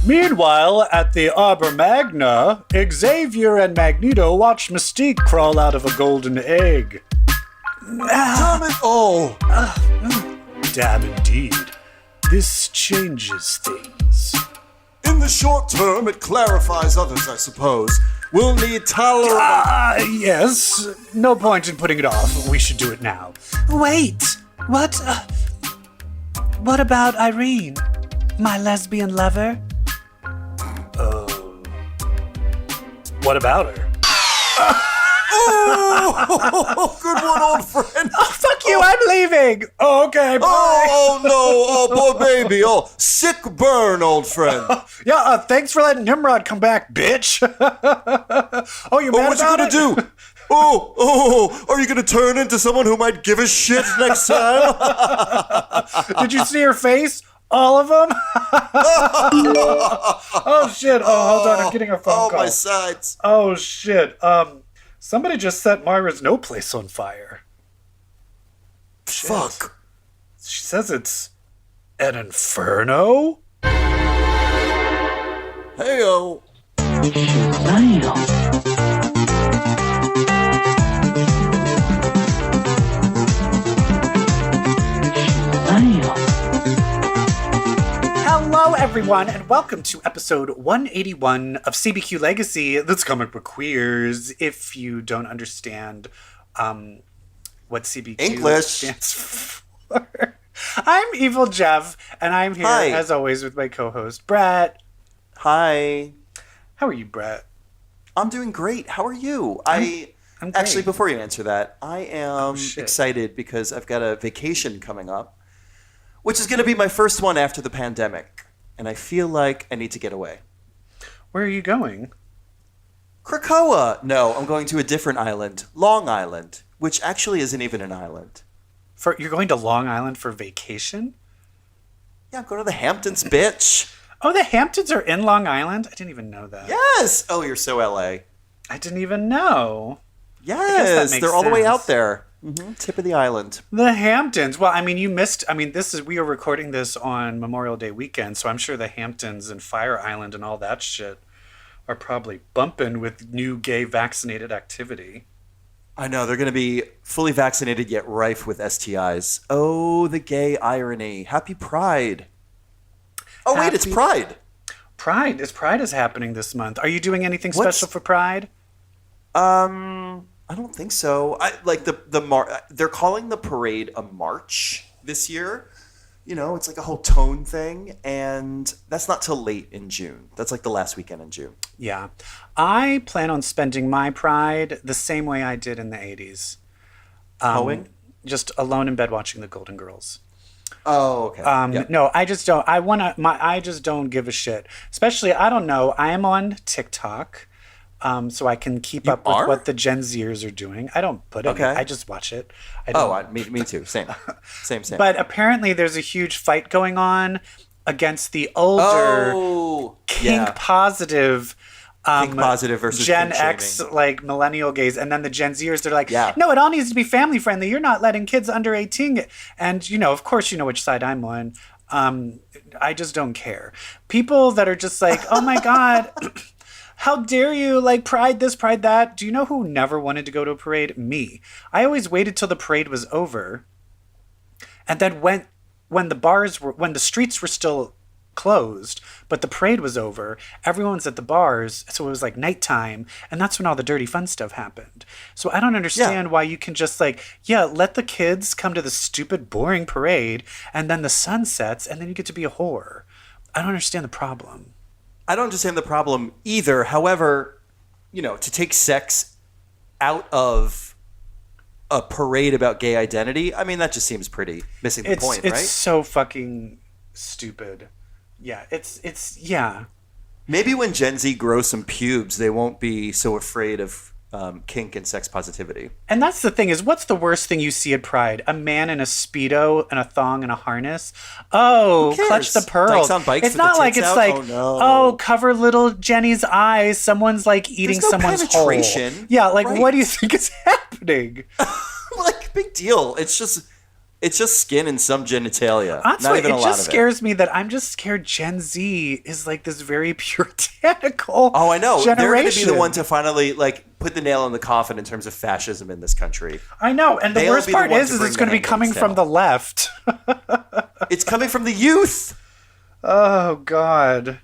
Meanwhile, at the Arbor Magna, Xavier and Magneto watch Mystique crawl out of a golden egg. Damn it all! Damn indeed. This changes things. In the short term, it clarifies others, I suppose. We'll need tolerable... Yes. No point in putting it off. We should do it now. Wait! What about Irene? My lesbian lover? What about her? Oh, good one, old friend. Oh, fuck you, I'm leaving. Oh, okay, bye. Oh, no. Oh, poor baby. Oh, sick burn, old friend. Thanks for letting Nimrod come back, bitch. Oh, you're mad what you about gonna it? do? Oh, are you gonna turn into someone who might give a shit next time? Did you see her face? All of them? Oh, shit. Oh, hold on. I'm getting a phone call. Oh, my sides. Oh, shit. Somebody just set Myra's no place on fire. Shit. Fuck. She says it's an inferno? Hey-o. Hello, everyone, and welcome to episode 181 of CBQ Legacy, that's Comic Book Queers. If you don't understand what CBQ English stands for. I'm EvilJeff, and I'm here, as always, with my co-host, Brett. Hi. How are you, Brett? I'm doing great. How are you? I'm great. Actually, before you answer that, I am excited because I've got a vacation coming up, which is going to be my first one after the pandemic. And I feel like I need to get away. Where are you going? Krakoa. No, I'm going to a different island. Long Island, which actually isn't even an island. You're going to Long Island for vacation? Yeah, I'm going to the Hamptons, bitch. Oh, the Hamptons are in Long Island? I didn't even know that. Yes. Oh, you're so LA. I didn't even know. Yes, they're all the way out there. Mm-hmm. Tip of the island. The Hamptons. Well, I mean, we are recording this on Memorial Day weekend, so I'm sure the Hamptons and Fire Island and all that shit are probably bumping with new gay vaccinated activity. I know, they're going to be fully vaccinated yet rife with STIs. Oh, the gay irony. Happy Pride. Oh, wait, it's Pride. Pride is happening this month. Are you doing anything special for Pride? I don't think so. They're calling the parade a march this year. You know, it's like a whole tone thing, and that's not till late in June. That's like the last weekend in June. Yeah. I plan on spending my Pride the same way I did in the 80s. Hoeing? Just alone in bed watching The Golden Girls. Oh, okay. Yep. No, I just don't. I just don't give a shit. Especially, I don't know. I am on TikTok. So I can keep up with what the Gen Zers are doing. I don't put it. I just watch it. Me too. Same. But apparently, there's a huge fight going on against the older kink positive versus Gen X, like millennial gays, and then the Gen Zers. They're like, no, it all needs to be family friendly. You're not letting kids under 18. And of course, you know which side I'm on. I just don't care. People that are just like, oh my god. How dare you, like, pride this, pride that. Do you know who never wanted to go to a parade? Me. I always waited till the parade was over. And then when the streets were still closed, but the parade was over, everyone's at the bars, so it was like nighttime, and that's when all the dirty fun stuff happened. So I don't understand why you can just let the kids come to the stupid, boring parade, and then the sun sets, and then you get to be a whore. I don't understand the problem. I don't understand the problem either. However, to take sex out of a parade about gay identity, I mean, that just seems pretty missing the point, right? It's so fucking stupid. Yeah, yeah. Maybe when Gen Z grows some pubes, they won't be so afraid of kink and sex positivity. And that's the thing is, what's the worst thing you see at Pride? A man in a Speedo and a thong and a harness? Oh, clutch the pearls. Dykes on bikes it's not like it's out? Like, cover little Jenny's eyes. Someone's like eating someone's penetration. Hole. Yeah, like what do you think is happening? Like, big deal. It's just It's just skin and some genitalia. Honestly, Not even a it lot just of scares me that I'm just scared Gen Z is like this very puritanical Oh, I know. generation. They're going to be the one to finally like put the nail in the coffin in terms of fascism in this country. I know. And the worst part is it's going to be coming from the left. It's coming from the youth. Oh, God.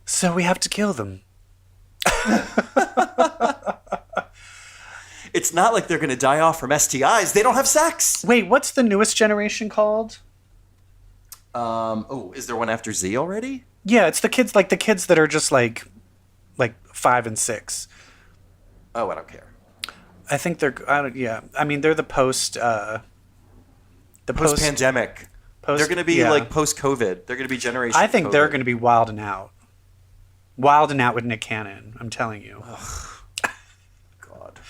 So we have to kill them. It's not like they're going to die off from STIs. They don't have sex. Wait, what's the newest generation called? Is there one after Z already? Yeah, it's the kids that are just like 5 and 6. Oh, I don't care. I think they're I mean, they're the Post-pandemic. They're going to be like post-COVID. They're going to be generation I think COVID. they're going to be wilding out. Wilding out with Nick Cannon, I'm telling you. God.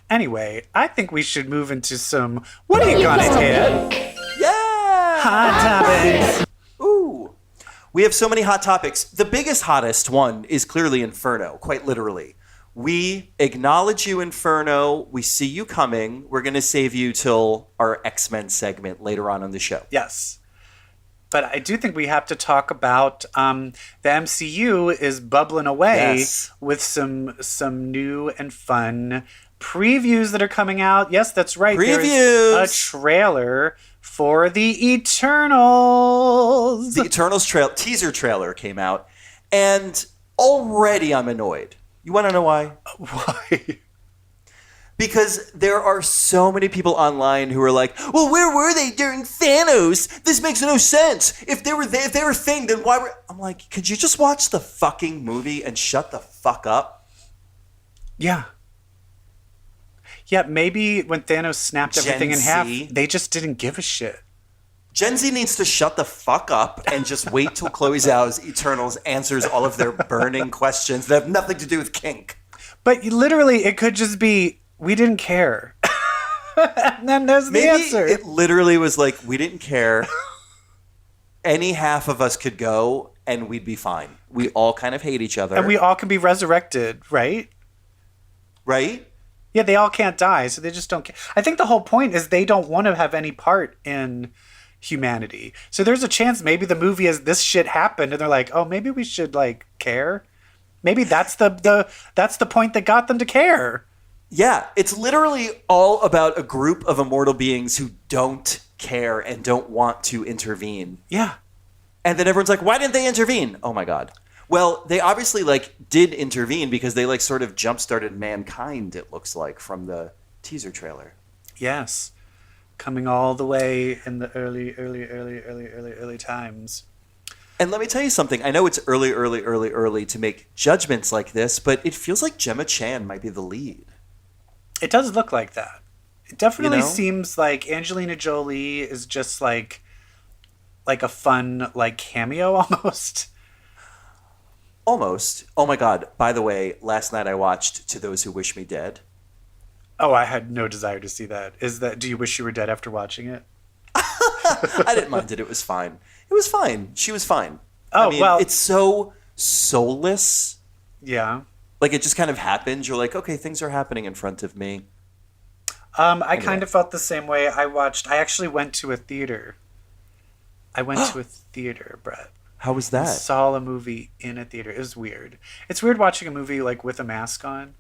Anyway, I think we should move into some what are you gonna hit? Yeah! Hot topics. Ooh. We have so many hot topics. The biggest, hottest one is clearly Inferno, quite literally. We acknowledge you, Inferno. We see you coming. We're going to save you till our X-Men segment later on the show. Yes. But I do think we have to talk about the MCU is bubbling away with some new and fun previews that are coming out. Yes, that's right. Previews. There's a trailer for the Eternals. The Eternals teaser trailer came out, and already I'm annoyed. You want to know why? Why? Because there are so many people online who are like, well, where were they during Thanos? This makes no sense. If they were a thing, then why were... I'm like, could you just watch the fucking movie and shut the fuck up? Yeah. Yeah, maybe when Thanos snapped everything in half, they just didn't give a shit. Gen Z needs to shut the fuck up and just wait till Chloe Zhao's Eternals answers all of their burning questions that have nothing to do with kink. But literally, it could just be... We didn't care. And then there's the answer. It literally was like, we didn't care. Any half of us could go and we'd be fine. We all kind of hate each other. And we all can be resurrected, right? Right? Yeah, they all can't die, so they just don't care. I think the whole point is they don't want to have any part in humanity. So there's a chance maybe the movie is this shit happened and they're like, oh, maybe we should like care. Maybe that's the point that got them to care. Yeah, it's literally all about a group of immortal beings who don't care and don't want to intervene. Yeah. And then everyone's like, why didn't they intervene? Oh my God. Well, they obviously like did intervene because they like sort of jump-started mankind, it looks like, from the teaser trailer. Yes. Coming all the way in the early times. And let me tell you something. I know it's early to make judgments like this, but it feels like Gemma Chan might be the lead. It does look like that. It definitely seems like Angelina Jolie is just like a fun like cameo almost. Almost. Oh my God. By the way, last night I watched To Those Who Wish Me Dead. Oh, I had no desire to see that. Do you wish you were dead after watching it? I didn't mind it. It was fine. It was fine. She was fine. Oh, well. It's so soulless. Yeah. Like, it just kind of happens. You're like, okay, things are happening in front of me. I kind of felt the same way. I actually went to a theater. Brett. How was that? I saw a movie in a theater. It was weird. It's weird watching a movie, like, with a mask on.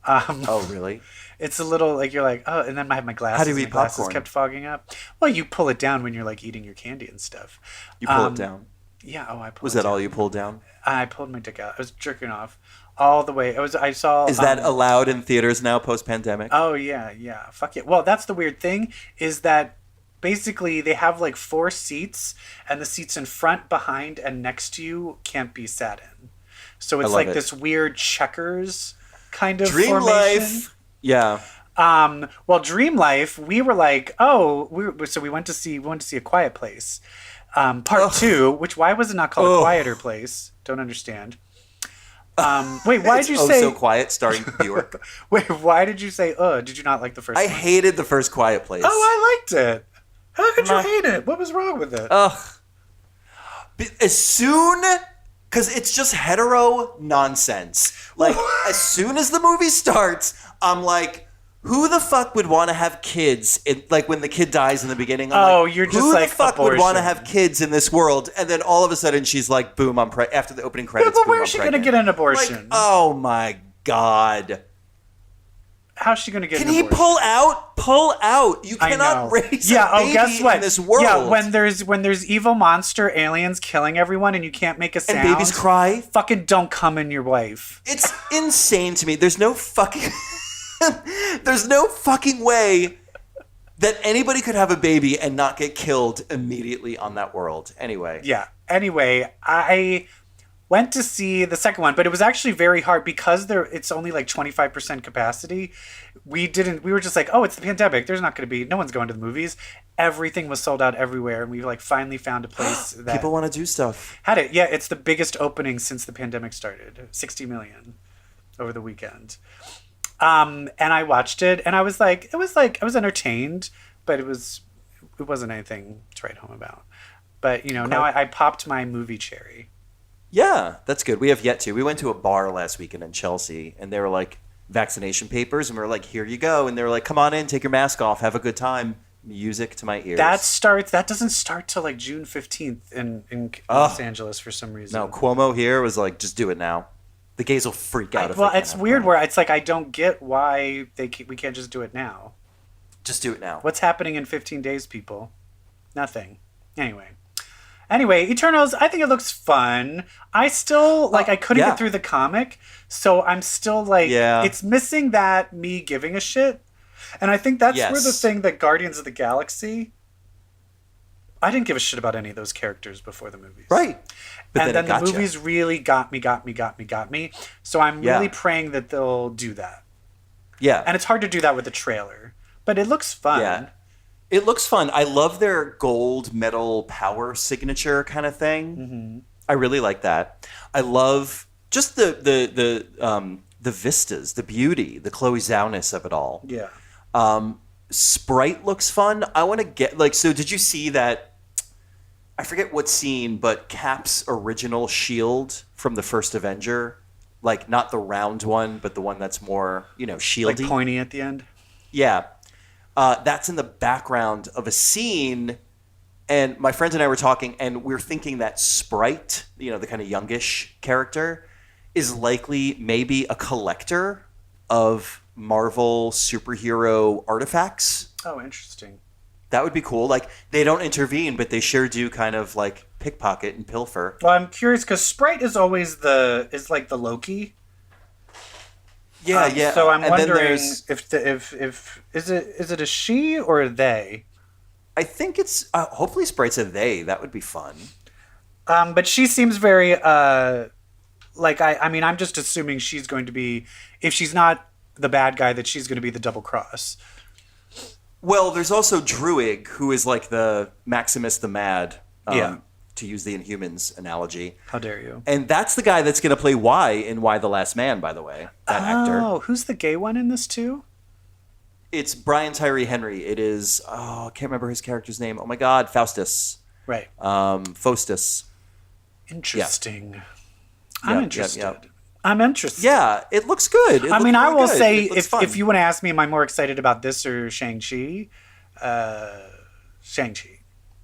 Oh, really? It's a little, like, you're like, oh, and then I had my glasses. How do you eat my glasses popcorn? kept fogging up. Well, you pull it down when you're, like, eating your candy and stuff. You pull it down? Yeah, I pulled Was it that down. all you pulled down? I pulled my dick out. I was jerking off all the way. I saw... Is that allowed in theaters now, post-pandemic? Oh, yeah. Fuck it. Well, that's the weird thing, is that basically they have, like, 4 seats, and the seats in front, behind, and next to you can't be sat in. So it's like this weird checkers kind of Dream formation. Life. Yeah. Well, Dream Life, we were like, so we went to see A Quiet Place, part 2. Which why was it not called A Quieter Place? Don't understand. Wait, why did you say So Quiet, starring Bjork? Wait, why did you say? Did you not like the first? I one? hated the first Quiet Place. Oh, I liked it. How could you hate it? What was wrong with it? Because it's just hetero nonsense. Like, as soon as the movie starts, I'm like, Who the fuck would want to have kids? Like when the kid dies in the beginning. I'm like, you're just who like the fuck abortion. would want to have kids in this world? And then all of a sudden she's like, boom, I'm pregnant. After the opening credits, but boom, where I'm is she going to pregnant. get an abortion? Like, oh my God. How's she going to get Can an he abortion? pull out? Pull out. You I cannot know. raise a baby guess what? in this world. Yeah, when there's evil monster aliens killing everyone and you can't make a sound. And babies cry. Fucking don't come in your wife. It's insane to me. There's no fucking way that anybody could have a baby and not get killed immediately on that world. Anyway. Yeah. Anyway, I went to see the second one, but it was actually very hard because it's only like 25% capacity. We were just like, oh, it's the pandemic. There's not going to be, no one's going to the movies. Everything was sold out everywhere. And we like finally found a place that People want to do stuff. had it. Yeah. It's the biggest opening since the pandemic started. 60 million over the weekend. And I watched it and I was entertained, but it wasn't anything to write home about. But now I popped my movie cherry. Yeah, that's good. We have yet to. We went to a bar last weekend in Chelsea, and they were like vaccination papers, and we were like, here you go. And they were like, come on in, take your mask off, have a good time. Music to my ears. That doesn't start till like June 15th in Los Angeles for some reason. No, Cuomo here was like, just do it now. The gays will freak out. It's weird where it's like, I don't get why we can't just do it now. Just do it now. What's happening in 15 days, people? Nothing. Anyway, Eternals, I think it looks fun. I still, I couldn't get through the comic, so I'm still it's missing that me giving a shit. And I think that's where the thing that Guardians of the Galaxy, I didn't give a shit about any of those characters before the movies. Right. But and then the movies really got me. So I'm really praying that they'll do that. Yeah. And it's hard to do that with a trailer, but it looks fun. Yeah. It looks fun. I love their gold metal power signature kind of thing. Mm-hmm. I really like that. I love just the vistas, the beauty, the Chloe Zhao-ness of it all. Yeah. Sprite looks fun. I want to get so did you see that? I forget what scene, but Cap's original shield from the first Avenger, not the round one, but the one that's more, shieldy. Like pointy at the end? Yeah. That's in the background of a scene, and my friends and I were talking, and we're thinking that Sprite, the kind of youngish character, is likely maybe a collector of Marvel superhero artifacts. Oh, interesting. That would be cool. They don't intervene, but they sure do kind of pickpocket and pilfer. Well, I'm curious because Sprite is always the Loki. Yeah, yeah. So I'm wondering if is it a she or a they? I think it's hopefully Sprite's a they. That would be fun. But she seems very I'm just assuming she's going to be, if she's not the bad guy, that she's going to be the double cross. Well, there's also Druig, who is the Maximus the Mad. To use the Inhumans analogy. How dare you? And that's the guy that's going to play Y in Y the Last Man, by the way. That actor. Oh, who's the gay one in this too? It's Brian Tyree Henry. It is, I can't remember his character's name. Oh my God, Faustus. Right. Faustus. Interesting. Yeah. I'm interested. I'm interested. Yeah, it looks good. I will say, if you want to ask me, am I more excited about this or Shang-Chi? Shang-Chi.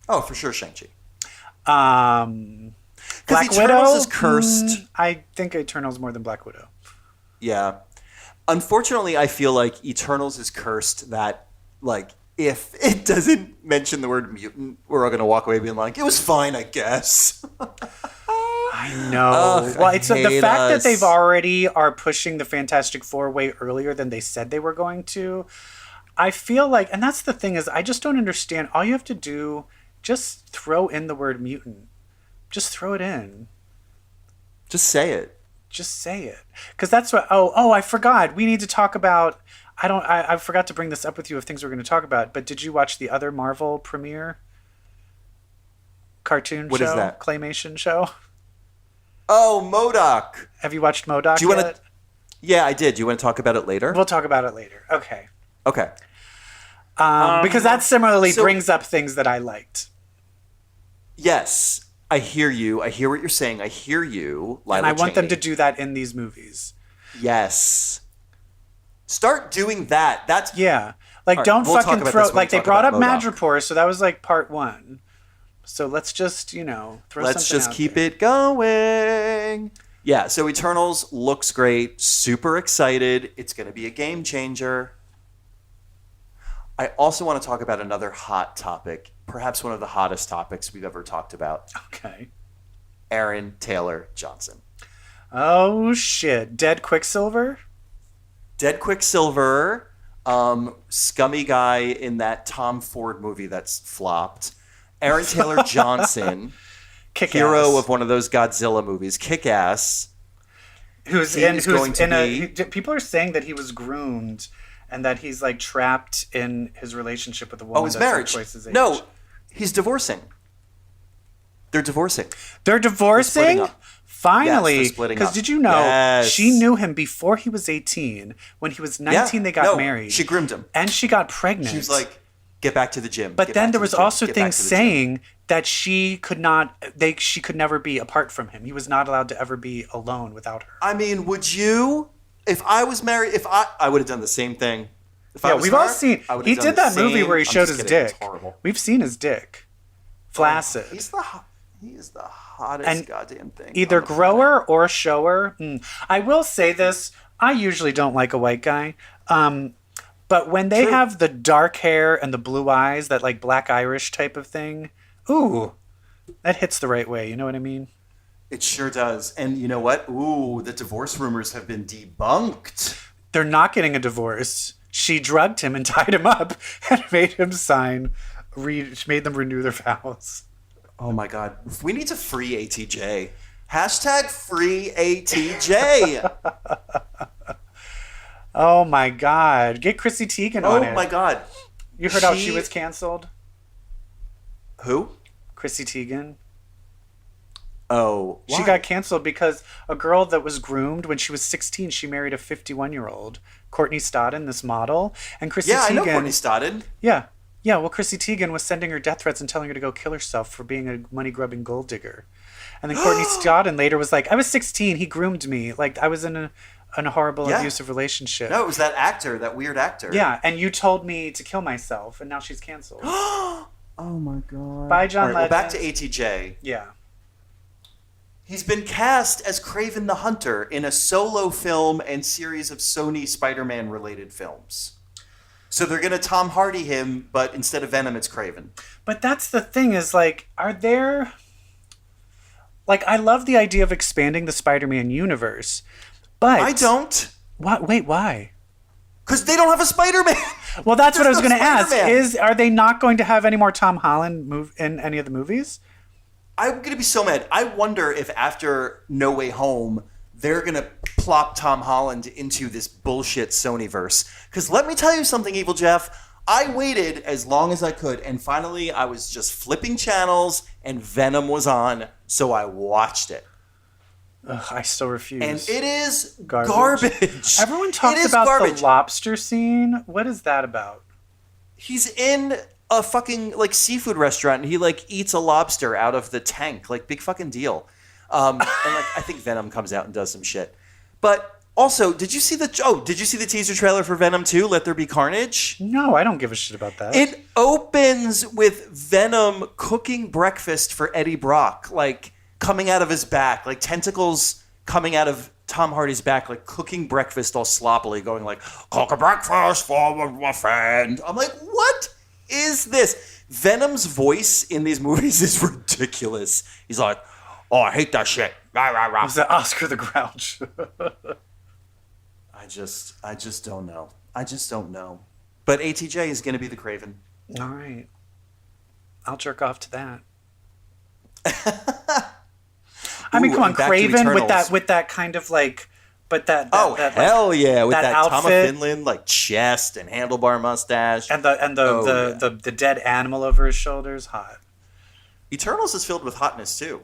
Oh, for sure, Shang-Chi. Black Eternals Widow is cursed. I think Eternals more than Black Widow. Yeah. Unfortunately, I feel like Eternals is cursed that, if it doesn't mention the word mutant, we're all going to walk away being like, it was fine, I guess. I know. Well, it's the fact that they've already are pushing the Fantastic Four way earlier than they said they were going to. I feel like, and that's the thing is, I just don't understand. All you have to do, just throw in the word mutant. Just throw it in. Just say it. Just say it. Because that's what, I forgot. We need to talk about, I forgot to bring this up with you of things we're going to talk about, but did you watch the other Marvel premiere? Cartoon show? What is that? Claymation show? Oh, MODOK. Have you watched MODOK yet? Yeah, I did. Do you want to talk about it later? We'll talk about it later. Okay. Okay. Because that similarly brings up things that I liked. Yes, I hear you. I hear what you're saying. I hear you, Lila and I want them Cheney. to do that in these movies. Yes. Start doing that. That's Yeah. Like, right, don't we'll talk fucking about throw... this when we Like, they talk brought up about MODOK. Madripoor, so that was, like, part 1. So let's just, throw Let's something just out keep there. it going. Yeah, so Eternals looks great. Super excited. It's going to be a game changer. I also want to talk about another hot topic, perhaps one of the hottest topics we've ever talked about. Okay. Aaron Taylor Johnson. Oh, shit. Dead Quicksilver? Dead Quicksilver, scummy guy in that Tom Ford movie that's flopped. Aaron Taylor Johnson, Kick-Ass. hero of one of those Godzilla movies, Kick-Ass. People are saying that he was groomed and that he's like trapped in his relationship with a woman his that's marriage. like twice his age. No, he's divorcing. They're divorcing. They're divorcing? They're splitting up. Finally. Yes, they're splitting Because up. did you know Yes. she knew him before he was 18. When he was 19, they got married. She groomed him. And she got pregnant. She was like, get back to the gym. But Get then back there to was the gym. also Get back things to the gym." saying that she could never be apart from him. He was not allowed to ever be alone without her. I mean, would you? If I was married, I would have done the same thing. If I Yeah, was we've her, all seen. I would have He done did the that movie same. where he I'm showed just his kidding. It's dick. horrible. We've seen his dick. Flaccid. He is the hottest And goddamn thing. Either on the grower or shower. I will say this. I usually don't like a white guy. But when they True. have the dark hair and the blue eyes, that like black Irish type of thing, ooh, that hits the right way. You know what I mean? It sure does. And you know what? Ooh, the divorce rumors have been debunked. They're not getting a divorce. She drugged him and tied him up and made him made them renew their vows. Oh my God. We need to free ATJ. Hashtag free ATJ. Oh my God. Get Chrissy Teigen on it. Oh my God. You heard how she was canceled? Who? Chrissy Teigen. Oh. She why? got canceled because a girl that was groomed when she was 16, she married a 51-year-old, Courtney Stodden, this model. And Chrissy Yeah, Teigen. I know Courtney Stodden. Yeah. Yeah, well, Chrissy Teigen was sending her death threats and telling her to go kill herself for being a money-grubbing gold digger. And then Courtney Stodden later was like, I was 16, he groomed me. Like, I was in a horrible, abusive relationship. No, it was that actor, that weird actor. Yeah, and you told me to kill myself, and now she's canceled. Oh my God. Bye, John All right, well, back Legend. to ATJ. Yeah. He's been cast as Kraven the Hunter in a solo film and series of Sony Spider-Man related films. So they're going to Tom Hardy him, but instead of Venom, it's Kraven. But that's the thing is, like, are there... Like, I love the idea of expanding the Spider-Man universe, but... I don't. What? Wait, why? Because they don't have a Spider-Man. Well, that's what I was There's going to no ask. Spider-Man. Are they not going to have any more Tom Holland in any of the movies? I'm going to be so mad. I wonder if after No Way Home, they're going to plop Tom Holland into this bullshit Sonyverse. Because let me tell you something, EvilJeff. I waited as long as I could, and finally I was just flipping channels, and Venom was on, so I watched it. Ugh, I still refuse. And it is Garbage. garbage. Everyone It talks is about garbage. the lobster scene. What is that about? He's in a fucking like seafood restaurant and he like eats a lobster out of the tank. Like big fucking deal. And like I think Venom comes out and does some shit. But also, did you see the teaser trailer for Venom 2, Let There Be Carnage? No, I don't give a shit about that. It opens with Venom cooking breakfast for Eddie Brock, like coming out of his back, like tentacles coming out of Tom Hardy's back, like cooking breakfast all sloppily, going like, cook a breakfast for my friend. I'm like, what is this? Venom's voice in these movies is ridiculous. He's like, oh, I hate that shit. Rah, rah, rah. Was that Oscar the Grouch? I just don't know. I just don't know. But ATJ is going to be the Kraven. All right. I'll jerk off to that. I mean, Ooh, come on, and back to Craven Eternals. with that kind of like, but that Oh, that, hell yeah. With that that Tom of outfit. Finland, like chest and handlebar mustache. and the dead animal over his shoulders, hot. Eternals is filled with hotness, too.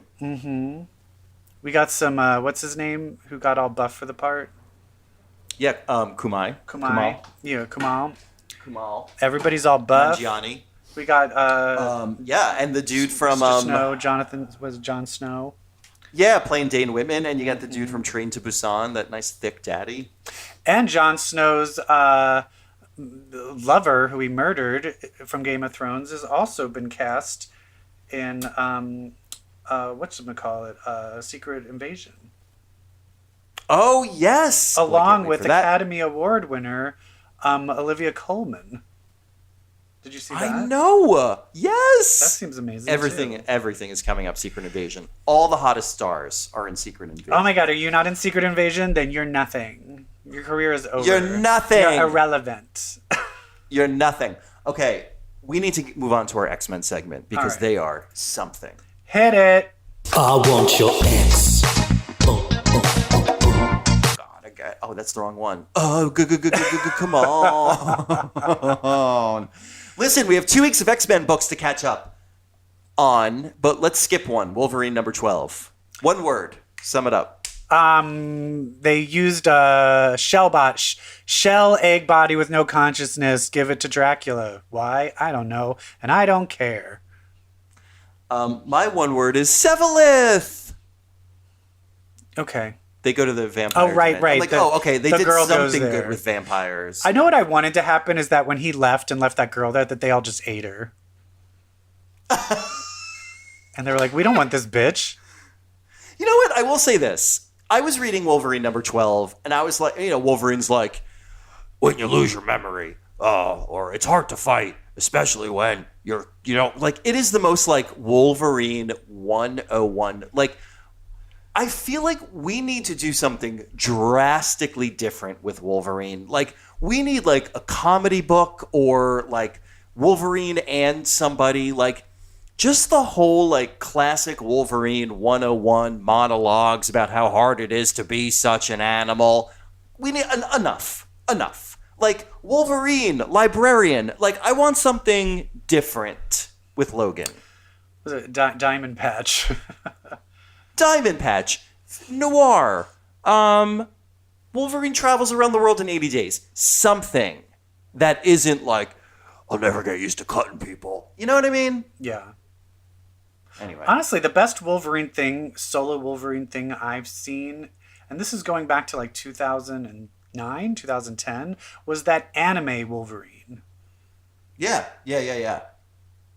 We got some what's his name who got all buff for the part? Yeah, Kumai. Yeah, Kumal. Kumal. Everybody's all buff. Gianni. We got Yeah, and the dude from... Mr. Snow, Jonathan was Jon Snow. Yeah, plain Dane Whitman, and you got the dude from Train to Busan, that nice thick daddy. And Jon Snow's lover, who he murdered from Game of Thrones, has also been cast in whatchamacallit, Secret Invasion. Oh, yes! Along with Academy Award winner Olivia Colman. Did you see that? I know! Yes! That seems amazing, Everything is coming up Secret Invasion. All the hottest stars are in Secret Invasion. Oh my god, are you not in Secret Invasion? Then you're nothing. Your career is over. You're nothing! You're irrelevant. You're nothing. Okay, we need to move on to our X-Men segment because they are something. Hit it! I want your ex. Oh, that's the wrong one. Oh, come on. Listen, we have 2 weeks of X-Men books to catch up on, but let's skip one. Wolverine number 12. One word. Sum it up. They used a shell egg body with no consciousness. Give it to Dracula. Why? I don't know, and I don't care. My one word is Sevalith. Okay. They go to the vampire. Oh, right. I'm like, okay, they did something good with vampires. I know what I wanted to happen is that when he left that girl there, that they all just ate her. And they were like, we don't want this bitch. You know what? I will say this. I was reading Wolverine number 12, and I was like, Wolverine's like, when you lose your memory, or it's hard to fight, especially when you're, it is the most like Wolverine 101. Like, I feel like we need to do something drastically different with Wolverine. Like, we need like a comedy book or like Wolverine and somebody, like just the whole like classic Wolverine 101 monologues about how hard it is to be such an animal. We need enough. Like Wolverine, librarian. Like, I want something different with Logan. Was it Diamond Patch? Diamond Patch, Noir, Wolverine travels around the world in 80 days. Something that isn't like, I'll never get used to cutting people. You know what I mean? Yeah. Anyway. Honestly, the best solo Wolverine thing I've seen, and this is going back to like 2009, 2010, was that anime Wolverine. Yeah.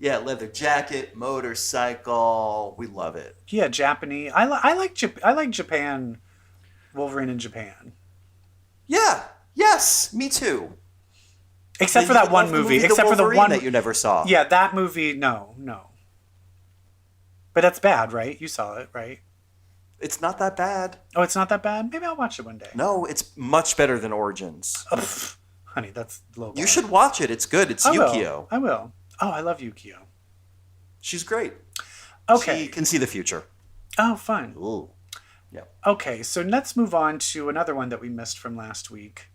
Yeah, leather jacket, motorcycle. We love it. Yeah, Japanese. I like Japan. Wolverine in Japan. Yeah. Yes. Me too. Except for that one movie. Except for the one that you never saw. Yeah, that movie. No. But that's bad, right? You saw it, right? It's not that bad. Oh, it's not that bad? Maybe I'll watch it one day. No, it's much better than Origins. Oh, honey, that's low bar. You should watch it. It's good. It's Yukio. I will. Oh, I love Yukio. She's great. Okay. She can see the future. Oh, fun. Ooh. Yeah. Okay, so let's move on to another one that we missed from last week.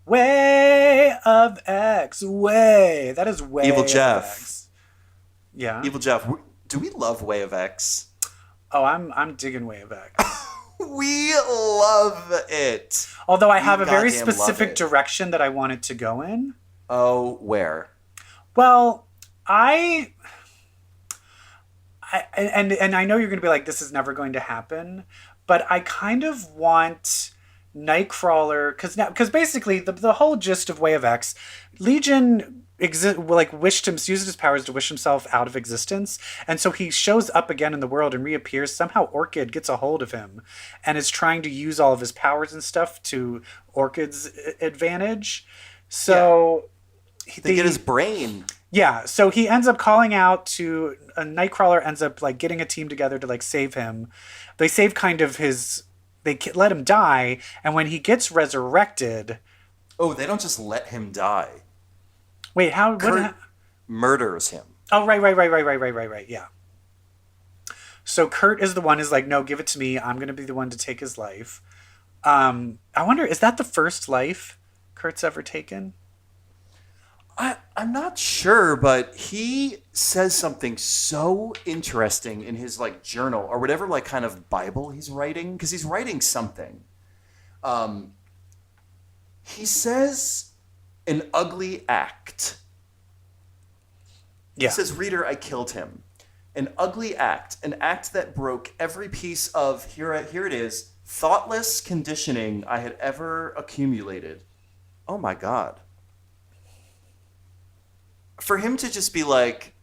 Way of X. Way. That is Way EvilJeff. of X. Yeah. EvilJeff. Do we love Way of X? Oh, I'm digging Way of X. We love it. Although I have a very specific direction that I want it to go in. Oh, where? Well, and I know you're going to be like, this is never going to happen, but I kind of want Nightcrawler, because basically the whole gist of Way of X, Legion used his powers to wish himself out of existence, and so he shows up again in the world and reappears. Somehow Orchid gets a hold of him and is trying to use all of his powers and stuff to Orchid's advantage. So they get his brain. Yeah, so he ends up calling out to Nightcrawler, ends up like getting a team together to like save him. They save they let him die, and when he gets resurrected, oh, they don't just let him die. Wait, how? Kurt murders him. Oh, right. Yeah. So Kurt is the one who's like, no, give it to me. I'm gonna be the one to take his life. I wonder, is that the first life Kurt's ever taken? I'm not sure, but he says something so interesting in his like journal or whatever like kind of Bible he's writing, because he's writing something. He says an ugly act. Yeah. He says, reader, I killed him. An ugly act. An act that broke every piece of, here it is, thoughtless conditioning I had ever accumulated. Oh my God. For him to just be like,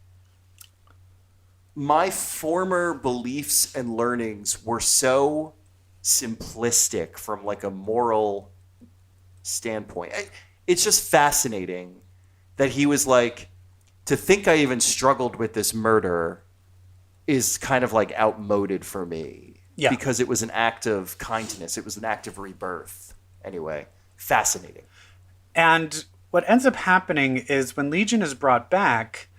my former beliefs and learnings were so simplistic from like a moral standpoint. It's just fascinating that he was like, to think I even struggled with this murder is kind of like outmoded for me. Yeah. Because it was an act of kindness. It was an act of rebirth. Anyway, fascinating. And what ends up happening is when Legion is brought back,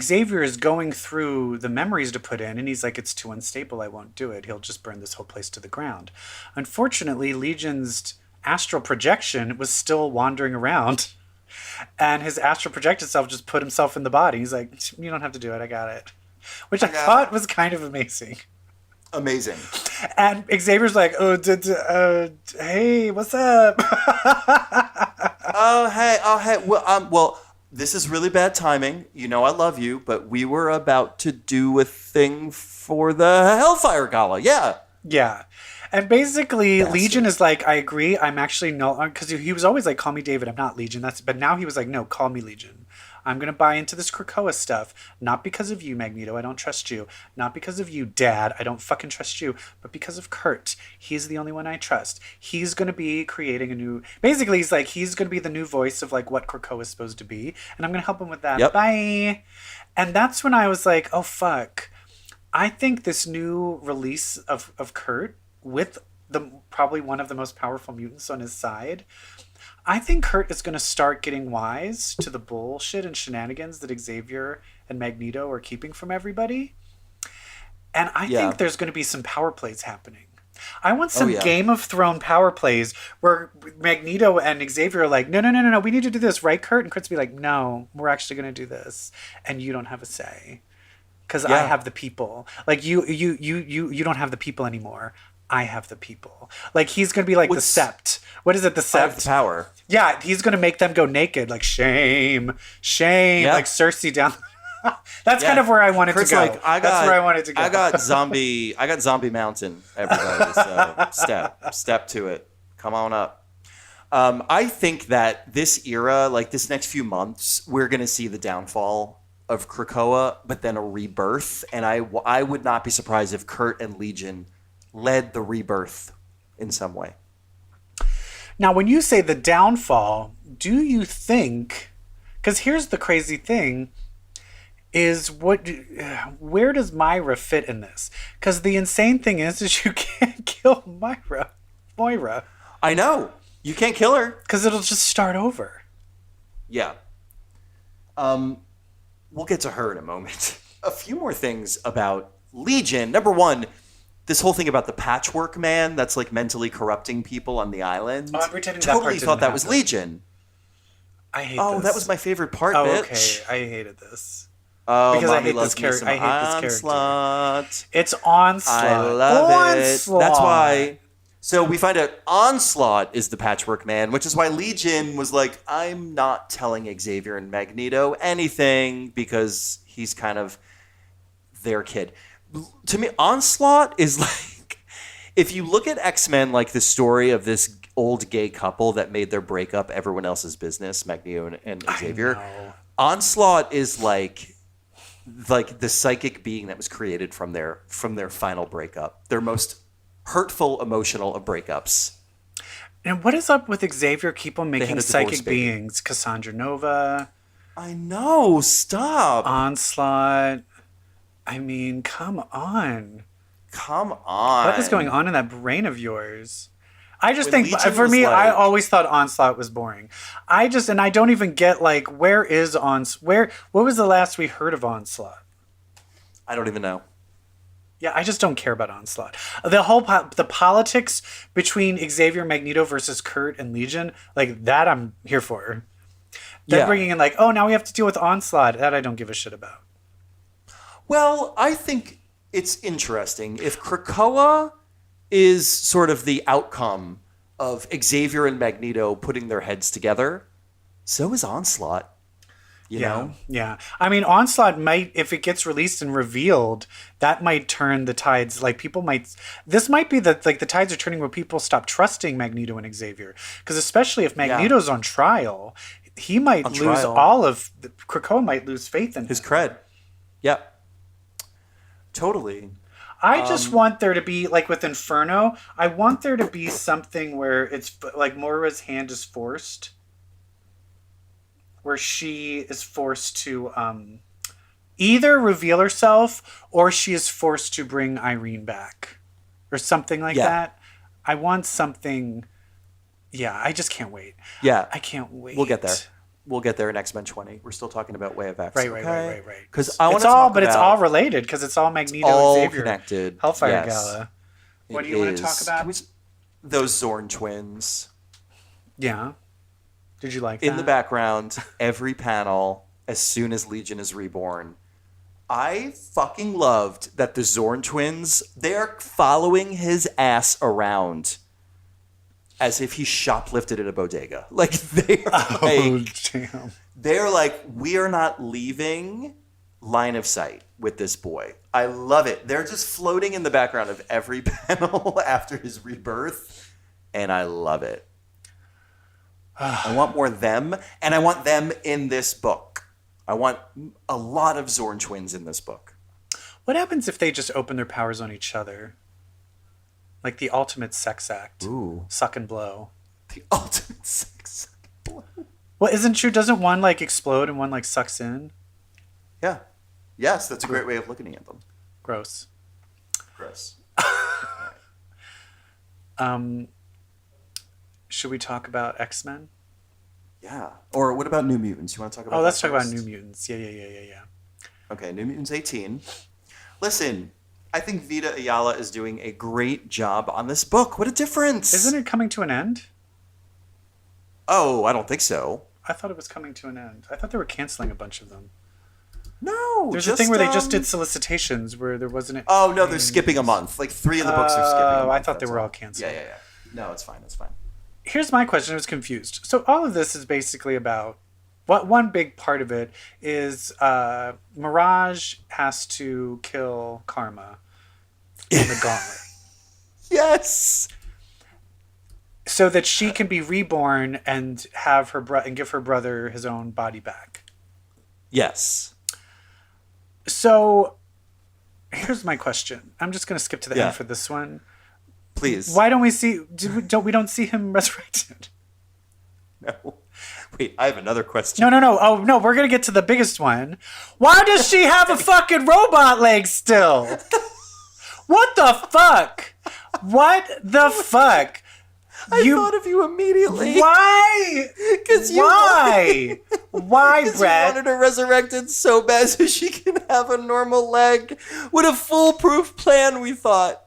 Xavier is going through the memories to put in, and he's like, it's too unstable, I won't do it. He'll just burn this whole place to the ground. Unfortunately, Legion's astral projection was still wandering around, and his astral projected self just put himself in the body. He's like, you don't have to do it, I got it. Which I thought was kind of amazing. Amazing. And Xavier's like, hey, what's up? Oh, hey. Well, this is really bad timing. You know I love you, but we were about to do a thing for the Hellfire Gala. Yeah. Yeah. And basically, Legion is like, I agree. I'm actually no, because he was always like, call me David. I'm not Legion. But now he was like, no, call me Legion. I'm going to buy into this Krakoa stuff. Not because of you, Magneto. I don't trust you. Not because of you, Dad. I don't fucking trust you. But because of Kurt. He's the only one I trust. He's going to be creating a new... Basically, he's like, he's going to be the new voice of like what Krakoa is supposed to be. And I'm going to help him with that. Yep. Bye. And that's when I was like, oh, fuck. I think this new release of Kurt with probably one of the most powerful mutants on his side... I think Kurt is going to start getting wise to the bullshit and shenanigans that Xavier and Magneto are keeping from everybody. And I think there's going to be some power plays happening. I want some Game of Thrones power plays where Magneto and Xavier are like, no, we need to do this, right, Kurt? And Kurt's be like, no, we're actually going to do this. And you don't have a say. Because I have the people. Like, you don't have the people anymore. I have the people. Like, he's going to be like the Sept. What is it, the Sept? The power. Yeah, he's going to make them go naked. Like, shame. Like Cersei down. That's kind of where I wanted to go. Like, that's where I wanted to go. I got Zombie Mountain, everybody. So step to it. Come on up. I think that this era, like this next few months, we're going to see the downfall of Krakoa, but then a rebirth. And I would not be surprised if Kurt and Legion led the rebirth in some way. Now, when you say the downfall, do you think... Because here's the crazy thing, is where does Moira fit in this? Because the insane thing is you can't kill Moira. I know. You can't kill her. Because it'll just start over. Yeah. We'll get to her in a moment. A few more things about Legion. Number one, this whole thing about the patchwork man that's like mentally corrupting people on the island. Oh, I'm pretending totally thought that was Legion. I hate this. Oh, that was my favorite part, bitch. Okay. I hated this. Oh, because I hate this character. It's Onslaught. I love it. That's why. So we find out Onslaught is the patchwork man, which is why Legion was like, I'm not telling Xavier and Magneto anything because he's kind of their kid. To me, Onslaught is like, if you look at X-Men, like the story of this old gay couple that made their breakup everyone else's business, Magneto and Xavier. Onslaught is like the psychic being that was created from their final breakup, their most hurtful, emotional of breakups. And what is up with Xavier keep on making psychic beings? Cassandra Nova. I know. Stop. Onslaught. I mean, come on. Come on. What is going on in that brain of yours? I just think, for me, I always thought Onslaught was boring. And I don't even get, like, where is Onslaught? What was the last we heard of Onslaught? I don't even know. Yeah, I just don't care about Onslaught. The politics between Xavier, Magneto versus Kurt and Legion, like, that I'm here for. They're bringing in, like, oh, now we have to deal with Onslaught. That I don't give a shit about. Well, I think it's interesting. If Krakoa is sort of the outcome of Xavier and Magneto putting their heads together, so is Onslaught. You know? Yeah. I mean, Onslaught might, if it gets released and revealed, that might turn the tides. Like, people might, this might be the tides are turning where people stop trusting Magneto and Xavier. Because especially if Magneto's on trial, he might lose all of, Krakoa might lose faith in his him. cred. Yep. Totally. I just want there to be, like with Inferno, I want there to be something where it's like Moira's hand is forced. Where she is forced to either reveal herself or she is forced to bring Irene back. Or something like that. I want something... Yeah, I just can't wait. Yeah. I can't wait. We'll get there. We'll get there in X-Men 20. We're still talking about Way of X. Right. Because I want to talk about... But it's all related, because it's all Magneto and Xavier. Connected. Hellfire Gala. What do you want to talk about? Those Zorn twins. Yeah. Did you like that? In the background, every panel, as soon as Legion is reborn. I fucking loved that the Zorn twins, they're following his ass around as if he shoplifted at a bodega. Like, they're like, we are not leaving line of sight with this boy. I love it. They're just floating in the background of every panel after his rebirth, and I love it. I want more of them, and I want them in this book. I want a lot of Zorn twins in this book. What happens if they just open their powers on each other? Like the ultimate sex act. Ooh. Suck and blow. The ultimate sex act. Well, isn't true? Doesn't one like explode and one like sucks in? Yeah. Yes, that's a great way of looking at them. Gross. Should we talk about X-Men? Yeah. Or what about New Mutants? You want to talk about let's that talk about first? New Mutants. Yeah. Okay, New Mutants 18. Listen, I think Vita Ayala is doing a great job on this book. What a difference. Isn't it coming to an end? Oh, I don't think so. I thought it was coming to an end. I thought they were canceling a bunch of them. No. There's a thing where they just did solicitations where there wasn't... Oh, no, they're skipping a month. Like 3 of the books are skipping a month. I thought they were all canceled. Yeah. No, it's fine. Here's my question. I was confused. So all of this is basically about... One big part of it is Mirage has to kill Karma in the gauntlet. Yes. So that she can be reborn and have her and give her brother his own body back. Yes. So here's my question. I'm just going to skip to the end for this one. Please. Why don't we see see him resurrected? No. Wait, I have another question. No. Oh, no, we're going to get to the biggest one. Why does she have a fucking robot leg still? What the fuck? What the fuck? I thought of you immediately. Why? Why, Brett? Brett? You wanted her resurrected so bad so she can have a normal leg. What a foolproof plan, we thought.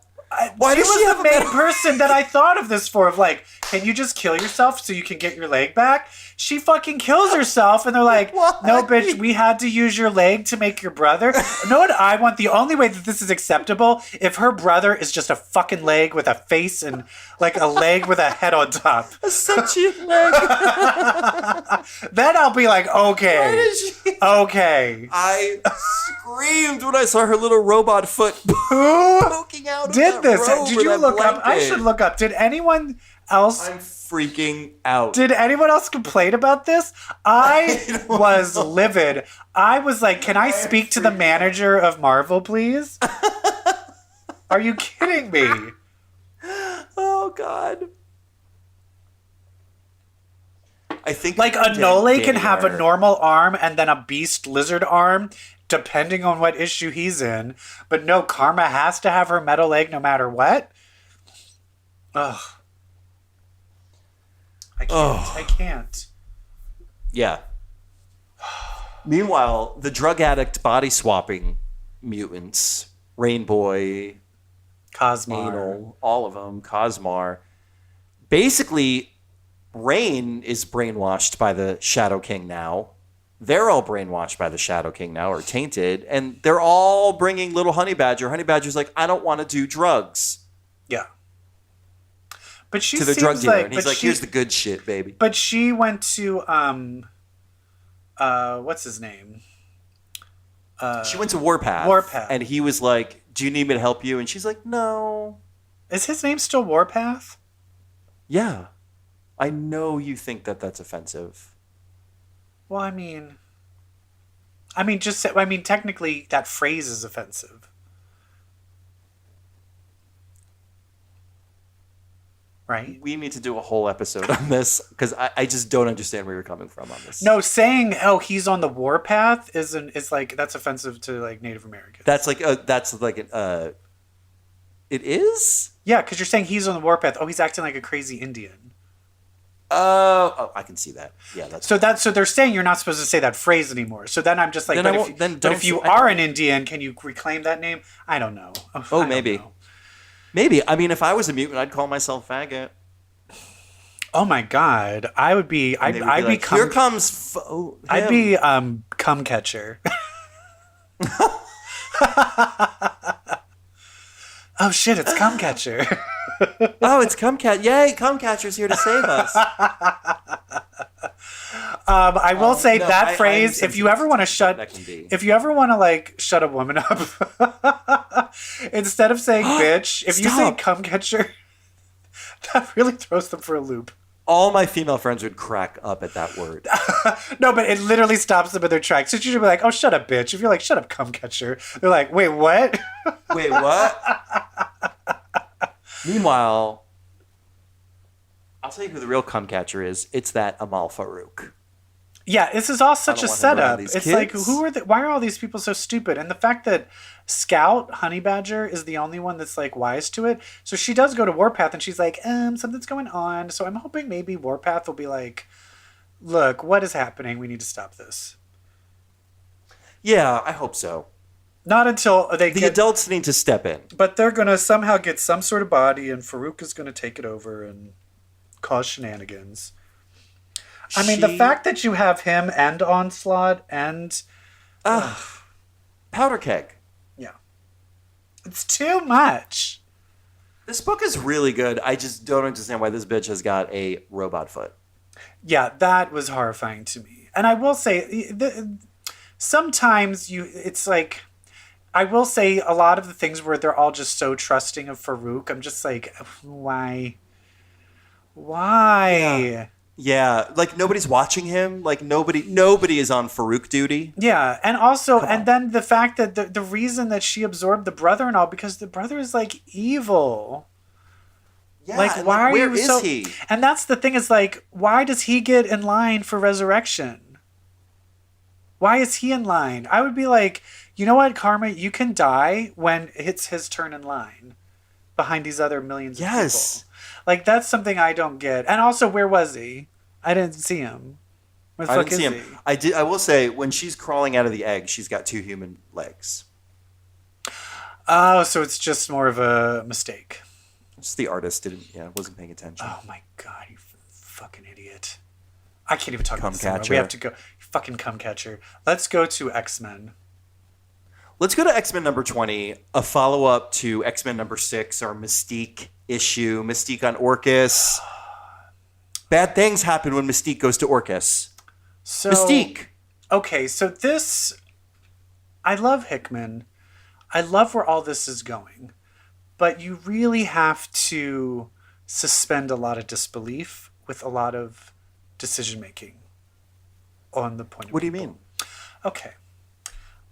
Why does she have the main person that I thought of this for? Of like, can you just kill yourself so you can get your leg back? She fucking kills herself, and they're like, no, bitch, we had to use your leg to make your brother. You know what I want? The only way that this is acceptable, if her brother is just a fucking leg with a face and like a leg with a head on top. A sentient leg. Then I'll be like, okay. Okay. I screamed when I saw her little robot foot Who poking out did of this? that robe Did or you that look up? I blanket. should look up. Did anyone else? I'm freaking out. Did anyone else complain about this? I was livid. I was like, can I speak to the manager of Marvel, please? Are you kidding me? Oh, God. I think Like a Nole can have a normal arm and then a beast lizard arm, depending on what issue he's in. But no, Karma has to have her metal leg no matter what? Ugh. I can't. Yeah. Meanwhile, the drug addict body swapping mutants, Rainboy, Cosmar. Anal, all of them, Cosmar. Basically, Rain is brainwashed by the Shadow King now. They're all brainwashed by the Shadow King now, or tainted, and they're all bringing little Honey Badger. Honey Badger's like, I don't want to do drugs. Yeah. But she to the seems drug dealer, like, and he's like, here's the good shit, baby. But she went to what's his name? She went to Warpath. Warpath. And he was like, do you need me to help you? And she's like, no. Is his name still Warpath? Yeah. I know you think that that's offensive. Well, I mean, technically that phrase is offensive. Right? We need to do a whole episode on this because I just don't understand where you're coming from on this. No, saying he's on the warpath is like that's offensive to like Native Americans. It is? Yeah, because you're saying he's on the warpath. Oh, he's acting like a crazy Indian. Oh, I can see that. Yeah, that's so they're saying you're not supposed to say that phrase anymore. So then I'm just like, if you are an Indian, can you reclaim that name? I don't know. Maybe. Maybe. I mean, if I was a mutant, I'd call myself faggot. Oh my god, I'd be here comes. I'd be cum catcher. Oh shit, it's cum catcher. Oh, it's Cumcat! Yay, Cumcatcher's here to save us. I will say that phrase. If you ever want to shut a woman up, instead of saying bitch, if you say cum catcher, that really throws them for a loop. All my female friends would crack up at that word. No, but it literally stops them in their tracks. So you should be like, oh, shut up, bitch. If you're like, shut up, cum catcher, they're like, wait, what? Wait, what? Meanwhile, I'll tell you who the real cum catcher is. It's that Amal Farouk. Yeah, this is all such a setup. It's kids. like, why are all these people so stupid? And the fact that Scout, Honey Badger, is the only one that's like wise to it. So she does go to Warpath and she's like, something's going on. So I'm hoping maybe Warpath will be like, look, what is happening? We need to stop this. Yeah, I hope so. Not until the adults need to step in. But they're going to somehow get some sort of body and Farouk is going to take it over and cause shenanigans. I mean, the fact that you have him and Onslaught and... powder keg. Yeah. It's too much. This book is really good. I just don't understand why this bitch has got a robot foot. Yeah, that was horrifying to me. And I will say, sometimes it's like... I will say a lot of the things where they're all just so trusting of Farouk, I'm just like, why? Why? Yeah, like nobody's watching him. Like nobody is on Farouk duty. Yeah, and also, and then the fact that the reason that she absorbed the brother and all, because the brother is like evil. Yeah, like why where are you is he? And that's the thing is like, why does he get in line for resurrection? Why is he in line? I would be like, you know what, Karma, you can die when it's his turn in line behind these other millions of people. Like, that's something I don't get. And also, where was he? I didn't see him. Where the fuck is he? I will say, when she's crawling out of the egg, she's got 2 human legs. Oh, so it's just more of a mistake. Just the artist wasn't paying attention. Oh my god, you fucking idiot. I can't even talk about this. We have to go. Fucking cum catcher. Let's go to X-Men. Let's go to X-Men number 20, a follow-up to X-Men number 6, our Mystique issue. Mystique on Orcus. Bad things happen when Mystique goes to Orcus. So, Mystique. Okay, so this... I love Hickman. I love where all this is going. But you really have to suspend a lot of disbelief with a lot of decision-making on the point of What do you mean? Okay.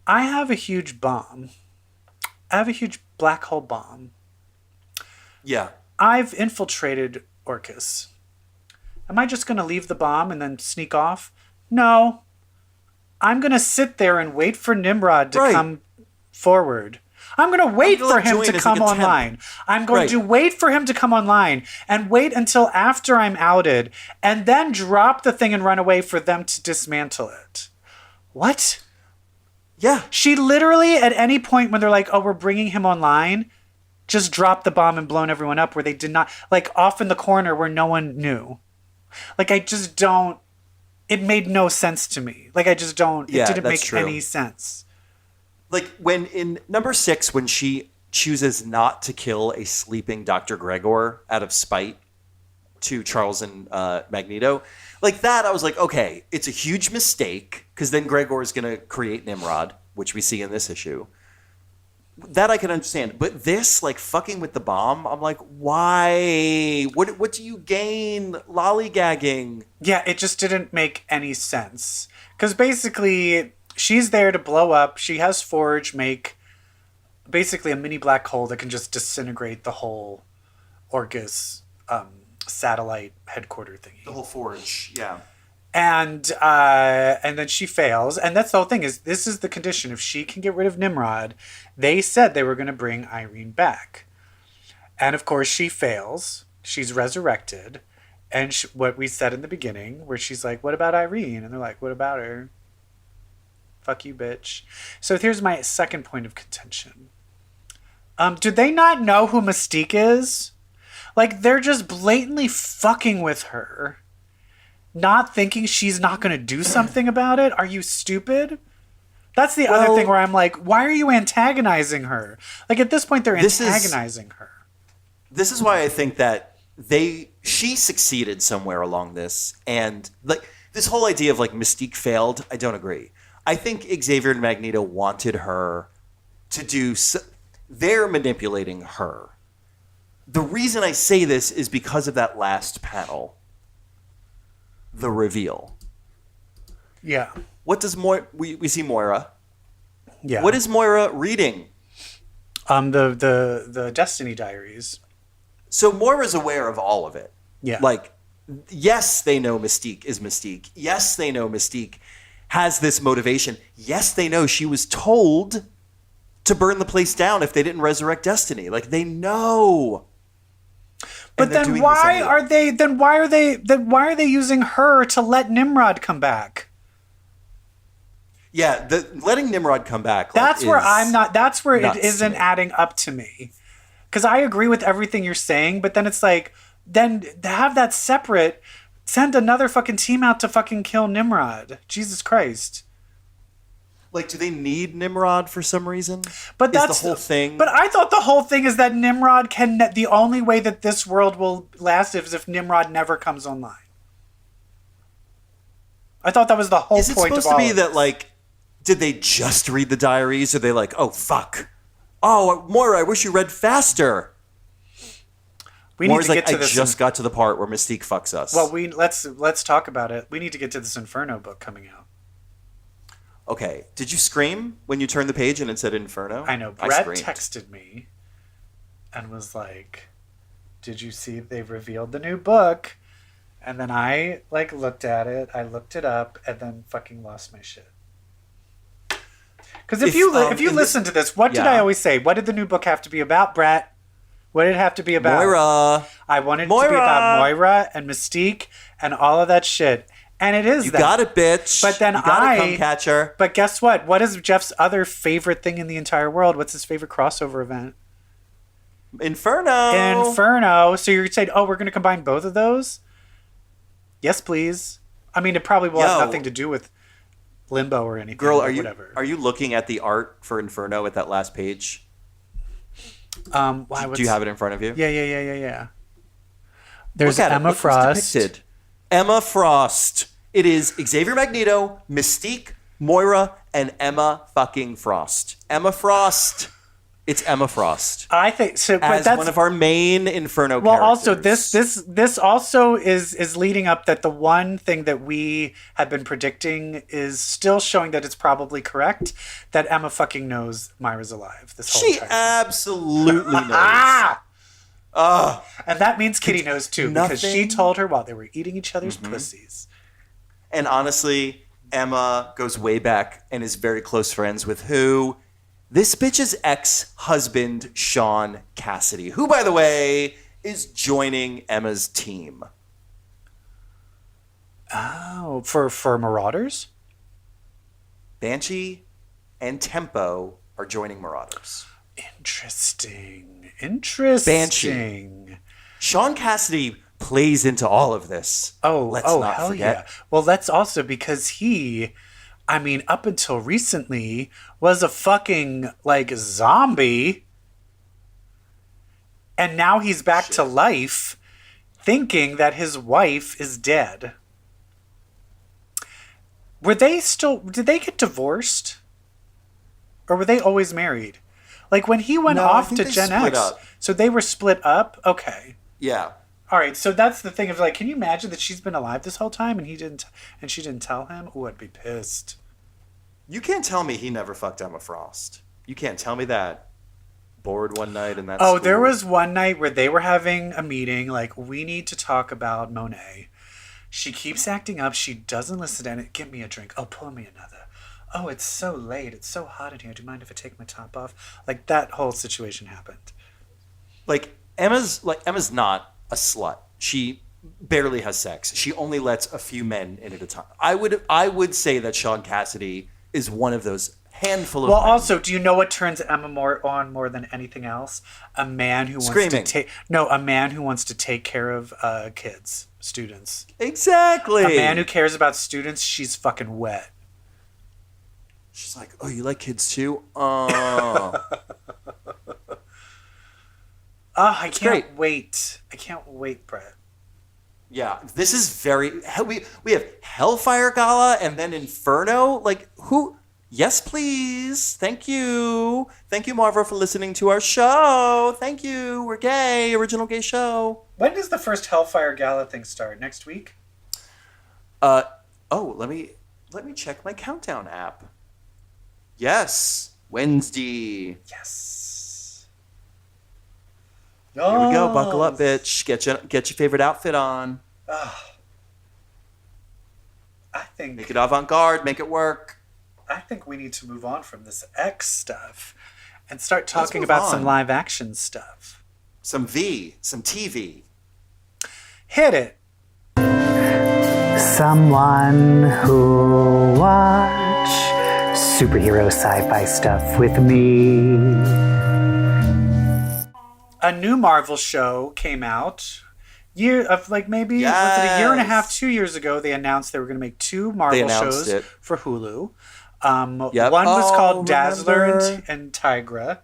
I have a huge bomb. I have a huge black hole bomb. Yeah. I've infiltrated Orcus. Am I just going to leave the bomb and then sneak off? No. I'm going to sit there and wait for Nimrod to come forward. I'm going to wait for him to come online. I'm going to wait for him to come online and wait until after I'm outed and then drop the thing and run away for them to dismantle it. What? Yeah. She literally, at any point when they're like, oh, we're bringing him online, just dropped the bomb and blown everyone up where they did not, like off in the corner where no one knew. Like, I just don't, it made no sense to me. Like, I just don't, it didn't make any sense. Like, when in number 6, when she chooses not to kill a sleeping Dr. Gregor out of spite, to Charles and Magneto. Like that, I was like, okay, it's a huge mistake because then Gregor is going to create Nimrod, which we see in this issue. That I can understand. But this, like, fucking with the bomb, I'm like, why? What do you gain lollygagging? Yeah, it just didn't make any sense. Because basically, she's there to blow up. She has Forge make basically a mini black hole that can just disintegrate the whole Orcus satellite headquarter thingy. The whole Forge, yeah. And then she fails. And that's the whole thing, is this is the condition. If she can get rid of Nimrod, they said they were going to bring Irene back. And of course she fails. She's resurrected. And what we said in the beginning, where she's like, what about Irene? And they're like, what about her? Fuck you, bitch. So here's my second point of contention. Do they not know who Mystique is? Like, they're just blatantly fucking with her. Not thinking she's not going to do something about it? Are you stupid? That's the other thing where I'm like, why are you antagonizing her? Like, at this point, they're antagonizing her. This is why I think that she succeeded somewhere along this. And, like, this whole idea of, like, Mystique failed, I don't agree. I think Xavier and Magneto wanted her to do... They're manipulating her. The reason I say this is because of that last panel. The reveal. Yeah. What does we see Moira? Yeah. What is Moira reading? The Destiny Diaries. So Moira's aware of all of it. Yeah. Like, yes, they know Mystique is Mystique. Yes, they know Mystique has this motivation. Yes, they know she was told to burn the place down if they didn't resurrect Destiny. Like, they know. But then why are they using her to let Nimrod come back? Yeah, letting Nimrod come back. That's where it isn't adding up to me. Because I agree with everything you're saying, but then it's like, then have that separate. Send another fucking team out to fucking kill Nimrod. Jesus Christ. Like, do they need Nimrod for some reason? But that's the whole thing. But I thought the whole thing is that Nimrod the only way that this world will last is if Nimrod never comes online. I thought that was the whole point of all. Is it supposed to be that, like, did they just read the diaries? Or are they like, oh, fuck. Oh, Moira, I wish you read faster. We need to get to this. I just got to the part where Mystique fucks us. Well, let's talk about it. We need to get to this Inferno book coming out. Okay. Did you scream when you turned the page and it said Inferno? I know. Brett texted me and was like, did you see they've revealed the new book? And then I, like, looked at it. I looked it up and then fucking lost my shit. Because if you listen to this, what did I always say? What did the new book have to be about, Brett? What did it have to be about? Moira. I wanted it to be about Moira and Mystique and all of that shit. And it is You got it, bitch. But then you got it, come catcher. But guess what? What is Jeff's other favorite thing in the entire world? What's his favorite crossover event? Inferno. So you're saying, oh, we're going to combine both of those? Yes, please. I mean, it probably will have nothing to do with Limbo or anything. Girl, whatever. Are you looking at the art for Inferno at that last page? Do you have it in front of you? Yeah. There's Emma Frost. Emma Frost. It is Xavier Magneto, Mystique, Moira, and Emma fucking Frost. Emma Frost. It's Emma Frost. I think so. But as that's one of our main Inferno characters. Well, also this also is leading up that the one thing that we have been predicting is still showing that it's probably correct, that Emma fucking knows Myra's alive. She absolutely knows. And that means Kitty knows too, because she told her while they were eating each other's pussies. And honestly, Emma goes way back and is very close friends with who? This bitch's ex-husband, Sean Cassidy, who, by the way, is joining Emma's team. Oh, for Marauders? Banshee and Tempo are joining Marauders. Interesting. Banshee. Sean Cassidy plays into all of this. Let's not hell forget. Yeah. Well, that's also because he, I mean, up until recently, was a fucking, like, zombie. And now he's back to life. thinking that his wife is dead. Did they get divorced? Or were they always married? Like when he went off to Gen X, so they were split up? Okay. Yeah. All right, so that's the thing of like, can you imagine that she's been alive this whole time and she didn't tell him? Oh, I'd be pissed. You can't tell me he never fucked Emma Frost. You can't tell me that. Bored one night and that's there was one night where they were having a meeting, like, we need to talk about Monet. She keeps acting up. She doesn't listen to it. Give me a drink. Oh, pour me another. Oh, it's so late. It's so hot in here. Do you mind if I take my top off? Like, that whole situation happened. Like Emma's not a slut. She barely has sex. She only lets a few men in at a time. I would say that Sean Cassidy is one of those handful of men. Also, do you know what turns Emma more than anything else? A man who wants to take care of kids, students. Exactly. A man who cares about students. She's fucking wet. She's like, oh, you like kids too? Oh. I can't wait. I can't wait, Brett. Yeah, this is very... We have Hellfire Gala and then Inferno. Like, who... Yes, please. Thank you. Thank you, Marvel, for listening to our show. Thank you. We're gay. Original gay show. When does the first Hellfire Gala thing start? Next week? Let me check my countdown app. Yes. Wednesday. Yes. Here we go. Buckle up, bitch. Get your favorite outfit on. Make it avant-garde. Make it work. I think we need to move on from this X stuff and start talking about some live action stuff. Some TV. Hit it. Someone who'll watch superhero sci-fi stuff with me. A new Marvel show came out. Was it a year and a half, 2 years ago, they announced they were going to make two Marvel shows for Hulu. One was called Dazzler and Tigra,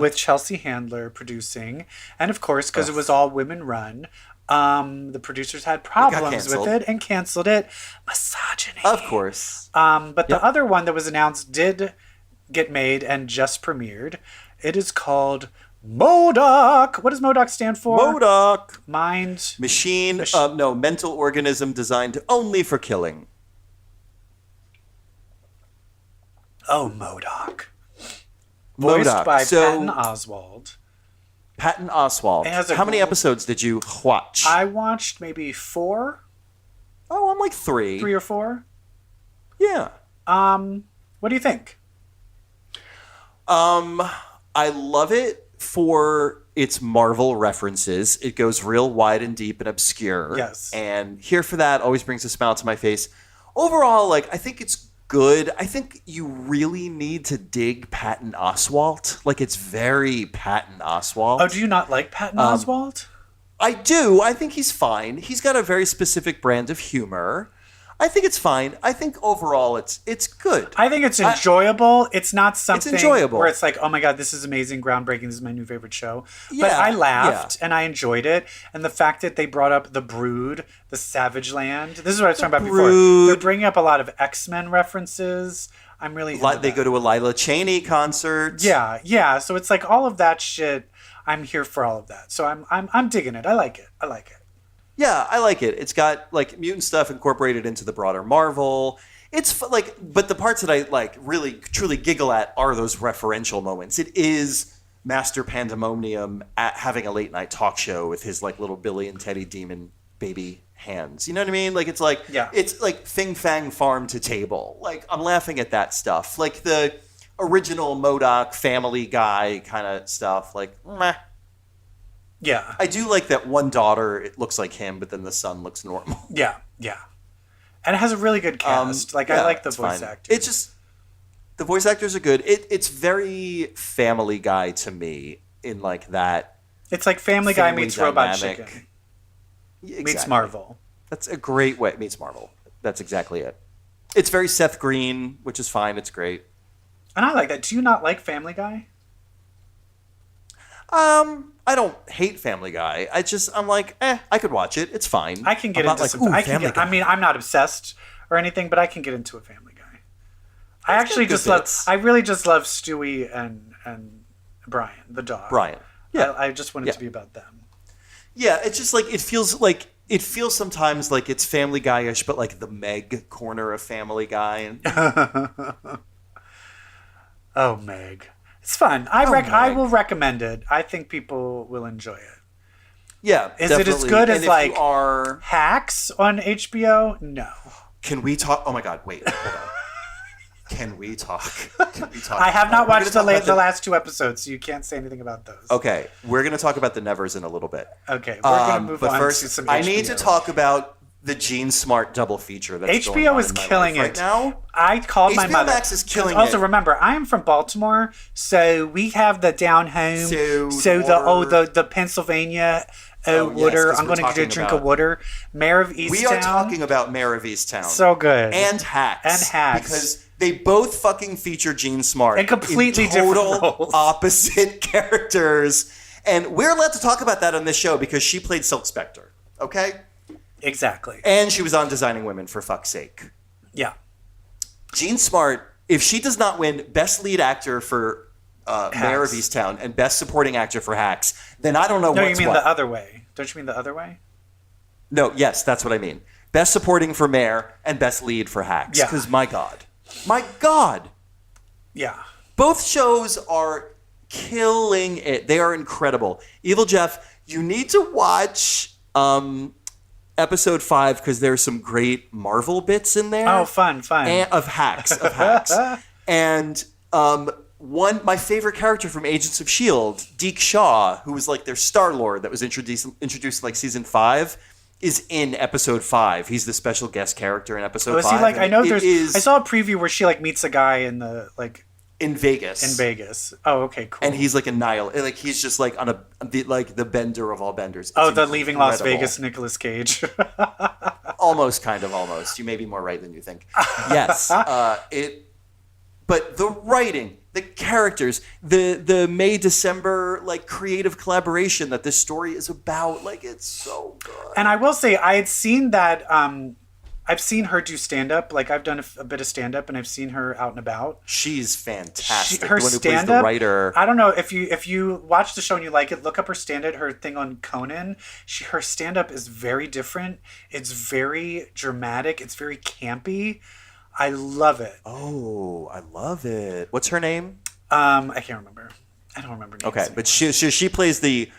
with Chelsea Handler producing. And of course, because it was all women run, the producers had problems with it and canceled it. Misogyny. Of course. But the other one that was announced did get made and just premiered. It is called MODOK. What does MODOK stand for? MODOK. Mental organism designed only for killing. Oh, MODOK. Voiced by Patton Oswalt. Patton Oswalt. How many episodes did you watch? I watched maybe 4. Oh, I'm like 3. 3 or 4? Yeah. What do you think? I love it for its Marvel references. It goes real wide and deep and obscure. Yes. And here for that always brings a smile to my face. Overall, I think it's good. I think you really need to dig Patton Oswalt. It's very Patton Oswalt. Oh, do you not like Patton Oswalt? I do. I think he's fine. He's got a very specific brand of humor. I think it's fine. I think overall it's good. I think it's enjoyable. It's not something enjoyable. Where it's like, oh my God, this is amazing, groundbreaking, this is my new favorite show. But I laughed and I enjoyed it. And the fact that they brought up The Brood, the Savage Land. This is what I was talking about before. They're bringing up a lot of X-Men references. I'm really into They go to a Lila Cheney concert. Yeah. So it's like all of that shit. I'm here for all of that. So I'm digging it. I like it. Yeah, I like it. It's got mutant stuff incorporated into the broader Marvel. It's but the parts that I really truly giggle at are those referential moments. It is Master Pandemonium having a late night talk show with his little Billy and Teddy demon baby hands. You know what I mean? It's it's like Fing Fang farm to table. I'm laughing at that stuff. The original MODOK Family Guy kind of stuff. Meh. Yeah. I do like that one daughter, it looks like him, but then the son looks normal. Yeah. And it has a really good cast. I like the voice actors. It's just, the voice actors are good. It's very Family Guy to me in that. It's like Family Guy meets Robot Chicken. Exactly. Meets Marvel. That's a great way. Meets Marvel. That's exactly it. It's very Seth Green, which is fine. It's great. And I like that. Do you not like Family Guy? I don't hate Family Guy. I'm like, I could watch it. It's fine. I can get into some. I mean, I'm not obsessed or anything, but I can get into a Family Guy. I really just love Stewie and Brian, the dog. Brian. Yeah. I just want it to be about them. Yeah, it's just like it feels sometimes like it's Family Guy-ish, but like the Meg corner of Family Guy. Oh, Meg. It's fun. I will recommend it. I think people will enjoy it. Yeah, Is it as good as like Hacks on HBO? No. Can we talk? Oh my God! Wait, hold on. Can we talk? I have not watched the last 2 episodes, so you can't say anything about those. Okay, we're going to talk about the Nevers in a little bit. Okay, we're going to move on first, to some I HBO. need to talk about the Gene Smart double feature that's going HBO on is in my killing life it right now. I called my HBO mother. Max is killing also, it. remember, I am from Baltimore, so we have the down home. The Pennsylvania. water. Yes, I'm going to get a drink of water. Mayor of Easttown. We are talking about Mayor of Easttown. So good. And Hacks. Because they both fucking feature Gene Smart. And completely different roles. Opposite characters. And we're allowed to talk about that on this show because she played Silk Spectre. Okay? Exactly. And she was on Designing Women, for fuck's sake. Yeah. Gene Smart, if she does not win Best Lead Actor for Mayor of Easttown and Best Supporting Actor for Hacks, then I don't know what's what. No, you mean the other way. Don't you mean the other way? No, yes, that's what I mean. Best Supporting for Mayor and Best Lead for Hacks. Yeah. Because my God. My God. Yeah. Both shows are killing it. They are incredible. EvilJeff, you need to watch episode 5 because there's some great Marvel bits in there. Oh, fun. And, of Hacks. And my favorite character from Agents of S.H.I.E.L.D., Deke Shaw, who was like their Star-Lord that was introduced in like season 5, is in episode 5. He's the special guest character in episode 5. Is he like? I know I saw a preview where she like meets a guy in the like in Vegas. Oh, okay, cool. And he's like like he's just like on the bender of all benders. It's the Leaving Las Vegas Nicolas Cage. almost. You may be more right than you think. Yes. But the writing, the characters, the May-December like creative collaboration that this story is about, like it's so good. And I will say, I had seen that. I've seen her do stand-up. Like I've done a bit of stand-up, and I've seen her out and about. She's fantastic. Her the one who stand-up, plays the writer. I don't know if you watch the show and you like it. Look up her stand-up. Her thing on Conan. Her stand-up is very different. It's very dramatic. It's very campy. I love it. Oh, I love it. What's her name? I can't remember. I don't remember names. Okay, but she plays the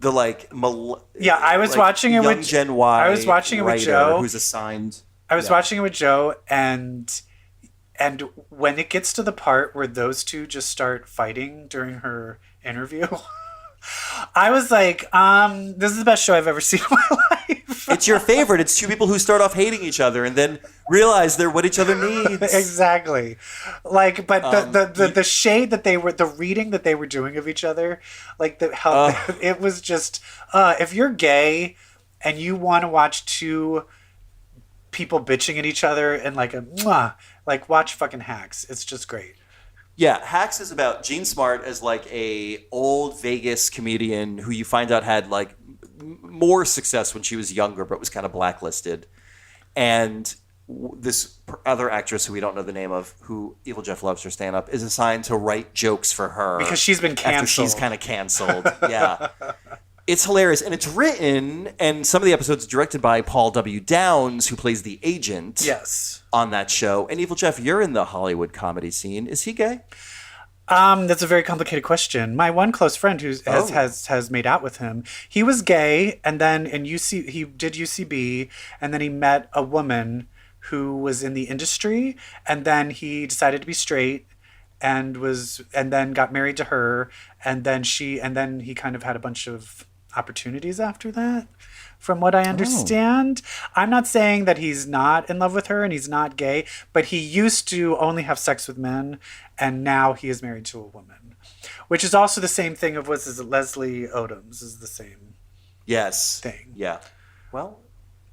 like I was watching it with Gen Y. I was watching it with Joe, who's assigned. I was watching it with Joe, and when it gets to the part where those two just start fighting during her interview, I was like, this is the best show I've ever seen in my life. It's your favorite. It's two people who start off hating each other and then realize they're what each other needs. Exactly. Like, but the shade that the reading that they were doing of each other, like it was just, if you're gay and you want to watch two people bitching at each other and like watch fucking Hacks. It's just great. Yeah, Hacks is about Gene Smart as like a old Vegas comedian who you find out had like more success when she was younger, but was kind of blacklisted. And this other actress who we don't know the name of, who EvilJeff loves her stand-up, is assigned to write jokes for her because she's been canceled. After she's kind of canceled. Yeah. It's hilarious, and it's written, and some of the episodes are directed by Paul W. Downs, who plays the agent. Yes. On that show. And EvilJeff, you're in the Hollywood comedy scene. Is he gay? That's a very complicated question. My one close friend who has made out with him, he was gay, and then he did UCB, and then he met a woman who was in the industry, and then he decided to be straight, and then got married to her, and then he kind of had a bunch of opportunities after that, from what I understand. I'm not saying that he's not in love with her and he's not gay, but he used to only have sex with men, and now he is married to a woman, which is also the same thing of Leslie Odoms is the same thing. Yeah. Well,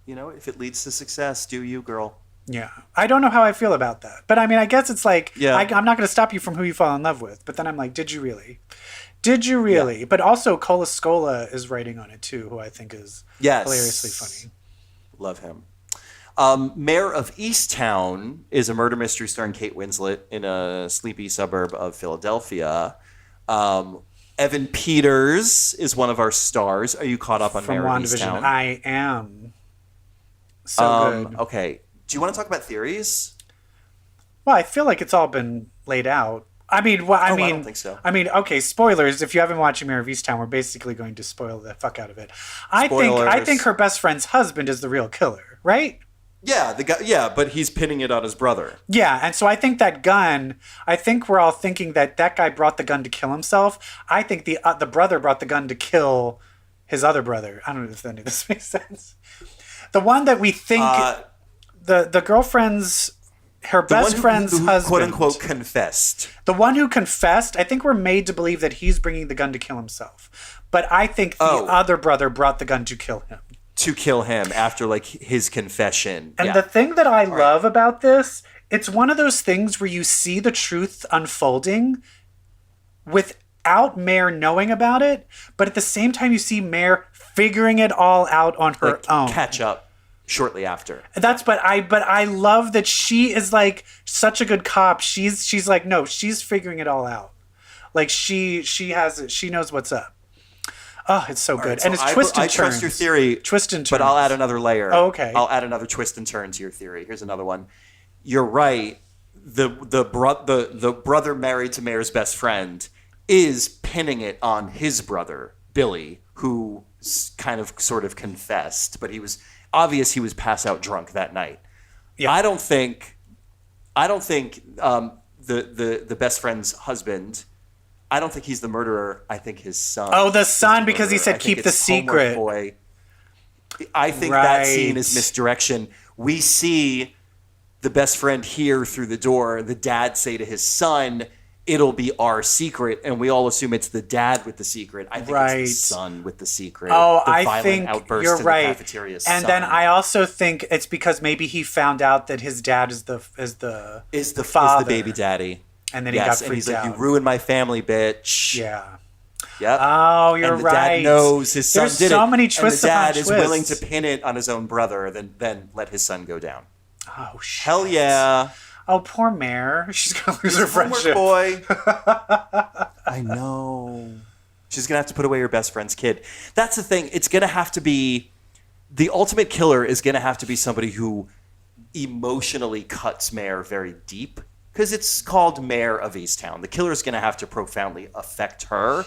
if it leads to success, do you, girl? Yeah. I don't know how I feel about that. But I mean, I guess it's like, I'm not going to stop you from who you fall in love with. But then I'm like, did you really? Did you really? Yeah. But also Cola Scola is writing on it too, who I think is hilariously funny. Love him. Mayor of Easttown is a murder mystery starring Kate Winslet in a sleepy suburb of Philadelphia. Evan Peters is one of our stars. Are you caught up on Mayor of Easttown? I am. So good. Okay. Do you want to talk about theories? Well, I feel like it's all been laid out. I don't think so. Okay, spoilers. If you haven't watched Mayor of Easttown, we're basically going to spoil the fuck out of it. I think her best friend's husband is the real killer, right? Yeah, the guy. Yeah, but he's pinning it on his brother. Yeah, and so I think that gun. I think we're all thinking that guy brought the gun to kill himself. I think the brother brought the gun to kill his other brother. I don't know if any of this makes sense. The one that we think the girlfriend's. Her best friend's husband. Quote unquote confessed. The one who confessed, I think we're made to believe that he's bringing the gun to kill himself. But I think the other brother brought the gun to kill him. To kill him after like his confession. And the thing that I love about this, it's one of those things where you see the truth unfolding without Mare knowing about it. But at the same time, you see Mare figuring it all out on her own. Catch up. Shortly after. But I love that she is like such a good cop. She's like, no, she's figuring it all out. Like she knows what's up. Oh, it's so good. Right, so and it's twist and turns. I trust your theory. Twist and turns. But I'll add another layer. Oh, okay. I'll add another twist and turn to your theory. Here's another one. You're right. The brother married to Mare's best friend is pinning it on his brother, Billy, who kind of sort of confessed, but he was obvious he was pass out drunk that night. Yeah. I don't think the best friend's husband, I don't think he's the murderer. I think his son. Oh, the son, because he said keep the secret. Boy. I think that scene is misdirection. We see the best friend here through the door, the dad say to his son, it'll be our secret, and we all assume it's the dad with the secret. I think it's the son with the secret. Oh, I think you're right. Cafeteria and then I also think it's because maybe he found out that his dad is the father, is the baby daddy, and then he got freaked and he's out. like, "You ruined my family, bitch." Yeah. Yep. Oh, you're and the right. Dad knows his son There's did so it, many twists. And the dad is willing to pin it on his own brother, then let his son go down. Oh shit! Hell yeah! Oh, poor Mare. She's gonna lose her friendship. Boy. I know. She's gonna have to put away her best friend's kid. That's the thing. It's gonna have to be the ultimate killer is gonna have to be somebody who emotionally cuts Mare very deep, because it's called Mare of Easttown. The killer is gonna have to profoundly affect her.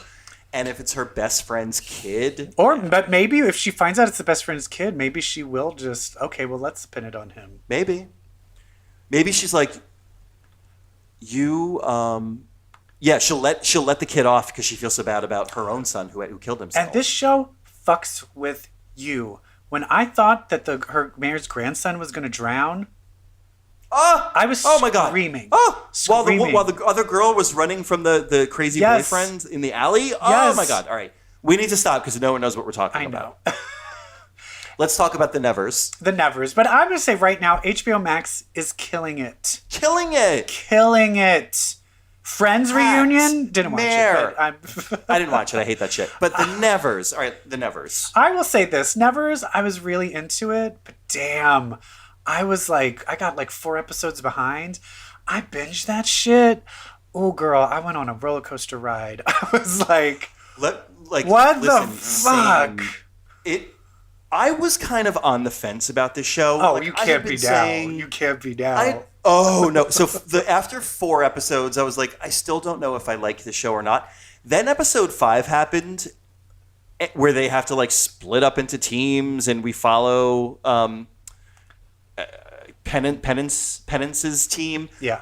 And if it's her best friend's kid, but maybe if she finds out it's the best friend's kid, maybe she will just let's pin it on him. Maybe she's like, she'll let the kid off because she feels so bad about her own son who killed himself. And this show fucks with you. When I thought that her Mare's grandson was going to drown, I was screaming. While the other girl was running from the crazy boyfriend in the alley. Oh my God! All right, we need to stop because no one knows what we're talking about. Let's talk about the Nevers. The Nevers. But I'm going to say right now, HBO Max is killing it. Killing it. Friends reunion? Didn't watch it. I didn't watch it. I hate that shit. But the Nevers. All right, the Nevers. I will say this. Nevers, I was really into it. But damn, I got like 4 episodes behind. I binged that shit. Oh, girl, I went on a roller coaster ride. I was like, what the fuck? I was kind of on the fence about this show. Oh, you can't be down. You can't be down. No. So after 4 episodes, I was like, I still don't know if I like the show or not. Then episode 5 happened, where they have to like split up into teams, and we follow Penance's team. Yeah.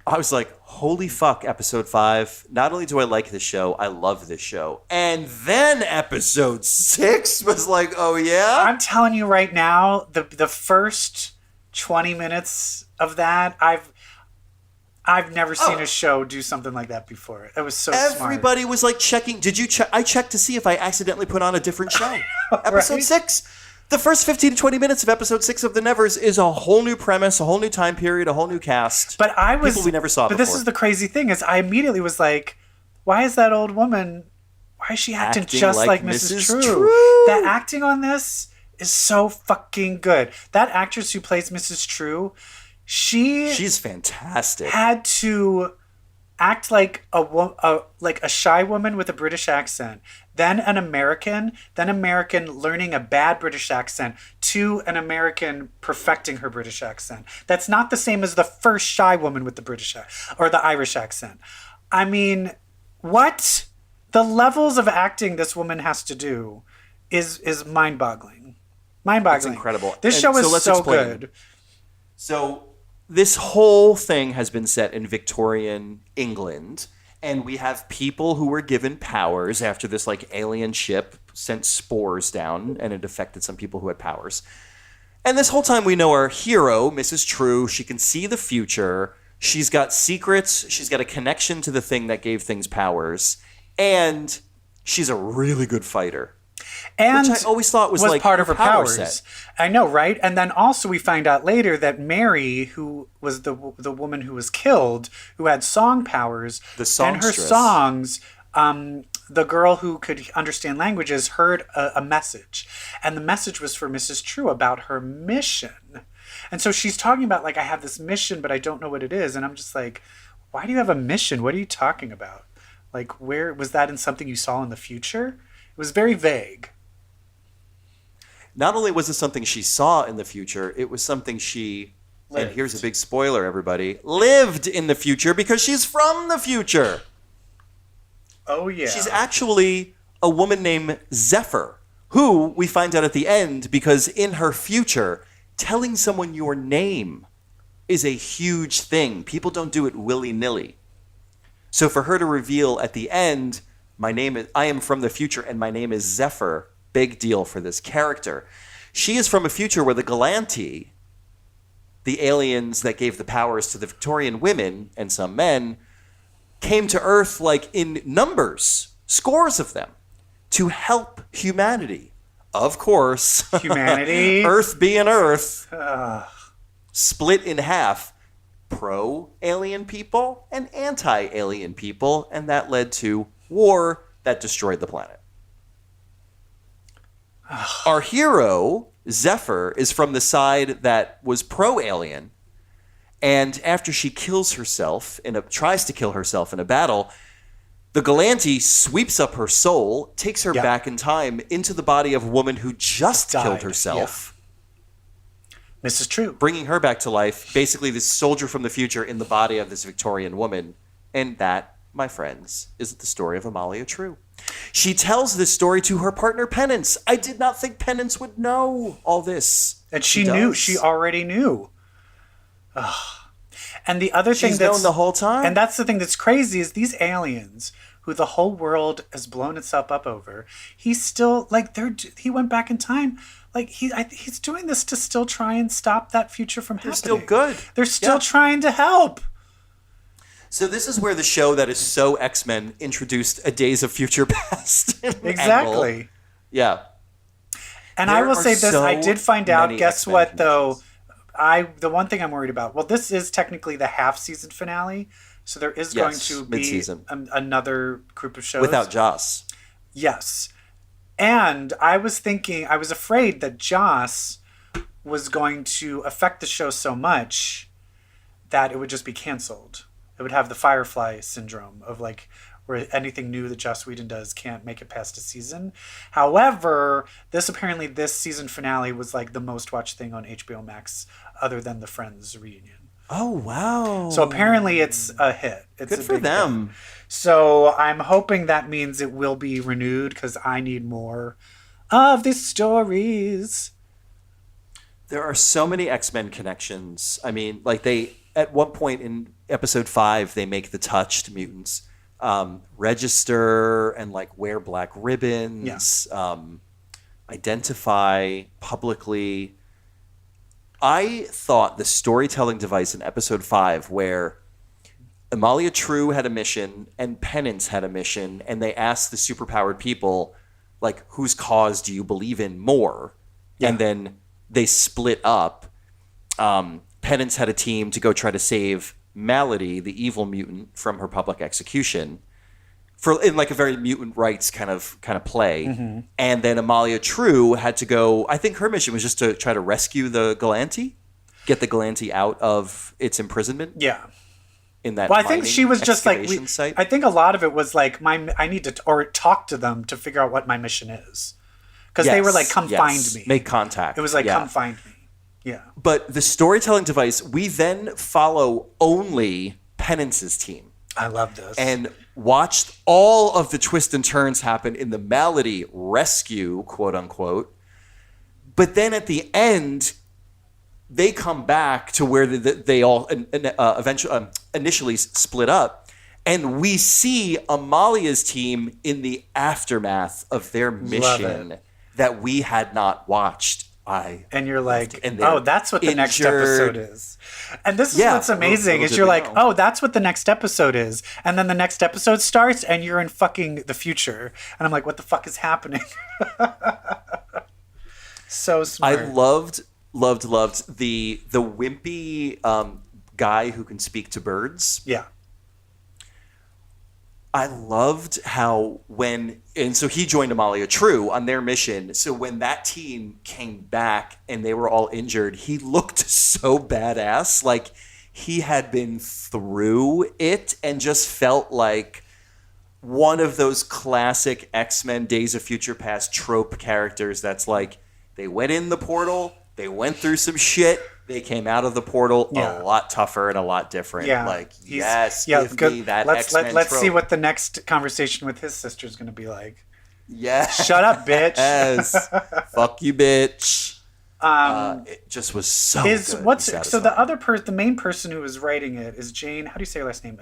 I was like, holy fuck, episode 5. Not only do I like this show, I love this show. And then episode 6 was like, oh yeah? I'm telling you right now, the first 20 minutes of that, I've never seen a show do something like that before. It was so Everybody was like checking. Did you check? I checked to see if I accidentally put on a different show. Episode 6. The first 15 to 20 minutes of episode 6 of The Nevers is a whole new premise, a whole new time period, a whole new cast. But people we never saw before. But this is the crazy thing, is I immediately was like, why is that old woman, why is she acting just like Mrs. True? The acting on this is so fucking good. That actress who plays Mrs. True, she's fantastic. Had to act like a shy woman with a British accent, then an American learning a bad British accent, to an American perfecting her British accent. That's not the same as the first shy woman with the British or the Irish accent. I mean, what? The levels of acting this woman has to do is mind-boggling. Mind-boggling. It's incredible. This show is so good. So this whole thing has been set in Victorian England, and we have people who were given powers after this like alien ship sent spores down, and it affected some people who had powers. And this whole time we know our hero, Mrs. True, she can see the future. She's got secrets. She's got a connection to the thing that gave things powers. And she's a really good fighter. And which I always thought was like part of her powers. Set. I know, right? And then also we find out later that Mary, who was the woman who was killed, who had song powers, and her songs, the girl who could understand languages heard a message. And the message was for Mrs. True about her mission. And so she's talking about, like, I have this mission, but I don't know what it is. And I'm just like, why do you have a mission? What are you talking about? Like, where was that in something you saw in the future? It was very vague. Not only was it something she saw in the future, it was something she, and here's a big spoiler, everybody, lived in the future because she's from the future. Oh, yeah. She's actually a woman named Zephyr, who we find out at the end because in her future, telling someone your name is a huge thing. People don't do it willy-nilly. So for her to reveal at the end, I am from the future and my name is Zephyr, big deal for this character. She is from a future where the Galanti, the aliens that gave the powers to the Victorian women and some men, came to Earth like in numbers, scores of them, to help humanity. Of course. Humanity. Earth being Earth. Split in half. Pro-alien people and anti-alien people, and that led to war that destroyed the planet. Our hero, Zephyr, is from the side that was pro-alien, and after she kills herself, tries to kill herself in a battle, the Galanti sweeps up her soul, takes her back in time into the body of a woman who just killed herself. Yeah. Mrs. True. Bringing her back to life, basically this soldier from the future in the body of this Victorian woman. And that, my friends, is the story of Amalia True. She tells this story to her partner, Penance. I did not think Penance would know all this. And she knew. She already knew. Ugh. And the other thing she's known the whole time. And that's the thing that's crazy is these aliens who the whole world has blown itself up over, he's still, like, he went back in time. Like, he's doing this to still try and stop that future from happening. They're still good. They're still trying to help. So this is where the show that is so X-Men introduced a Days of Future Past. Exactly. Angle. Yeah. And I will say this, I did find out, guess X-Men what, though? The one thing I'm worried about, well, this is technically the half-season finale, so there is going to be another group of shows. Without Joss. Yes. And I was afraid that Joss was going to affect the show so much that it would just be canceled. It would have the Firefly syndrome of, like, where anything new that Joss Whedon does can't make it past a season. However, this season finale was, like, the most watched thing on HBO Max other than the Friends reunion. Oh, wow. So apparently it's a hit. It's good for them. Hit. So I'm hoping that means it will be renewed because I need more of these stories. There are so many X-Men connections. I mean, like at one point in episode 5, they make the touched mutants register and like wear black ribbons, identify publicly. I thought the storytelling device in episode 5 where Amalia True had a mission and Penance had a mission, and they asked the superpowered people, like, whose cause do you believe in more? Yeah. And then they split up. Penance had a team to go try to save Malady, the evil mutant, from her public execution. in like a very mutant rights kind of play. And then Amalia True had to go. I think her mission was just to try to rescue the Galanti, get the Galanti out of its imprisonment. Yeah. In that. Well, I think she was just like. Site. I think a lot of it was like I need to or talk to them to figure out what my mission is, because they were like, "Come find me, make contact." It was like, "Come find me." Yeah. But the storytelling device, we then follow only Penance's team. I love this. And watched all of the twists and turns happen in the Malady rescue, quote unquote. But then at the end, they come back to where they all eventually initially split up. And we see Amalia's team in the aftermath of their mission that we had not watched. And you're like, oh, that's what the next episode is. And this is what's amazing is you're like, oh, that's what the next episode is. And then the next episode starts and you're in fucking the future. And I'm like, what the fuck is happening? So smart. I loved the wimpy guy who can speak to birds. Yeah. I loved how so he joined Amalia True on their mission. So when that team came back and they were all injured, he looked so badass. Like he had been through it and just felt like one of those classic X-Men Days of Future Past trope characters that's like, they went in the portal, they went through some shit, they came out of the portal a lot tougher and a lot different. Yeah. Like, give me that X-Men Let's trope. see what the next conversation with his sister is going to be like. Yeah. Shut up, bitch. Yes. Fuck you, bitch. It just was so good. So the main person who is writing it is Jane. How do you say her last name?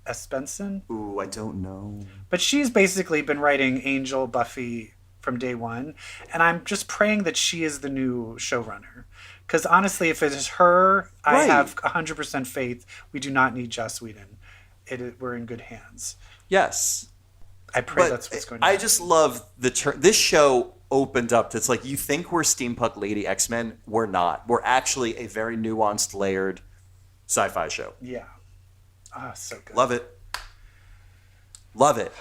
Espenson? Ooh, I don't know. But she's basically been writing Angel, Buffy from day one, and I'm just praying that she is the new showrunner. Because honestly, if it is her, I have 100% faith. We do not need Joss Whedon. We're in good hands. Yes. I pray that's what's going on. I just love this show opened up. It's like, you think we're Steampunk Lady X-Men. We're not. We're actually a very nuanced, layered sci-fi show. Yeah. So good. Love it. Love it.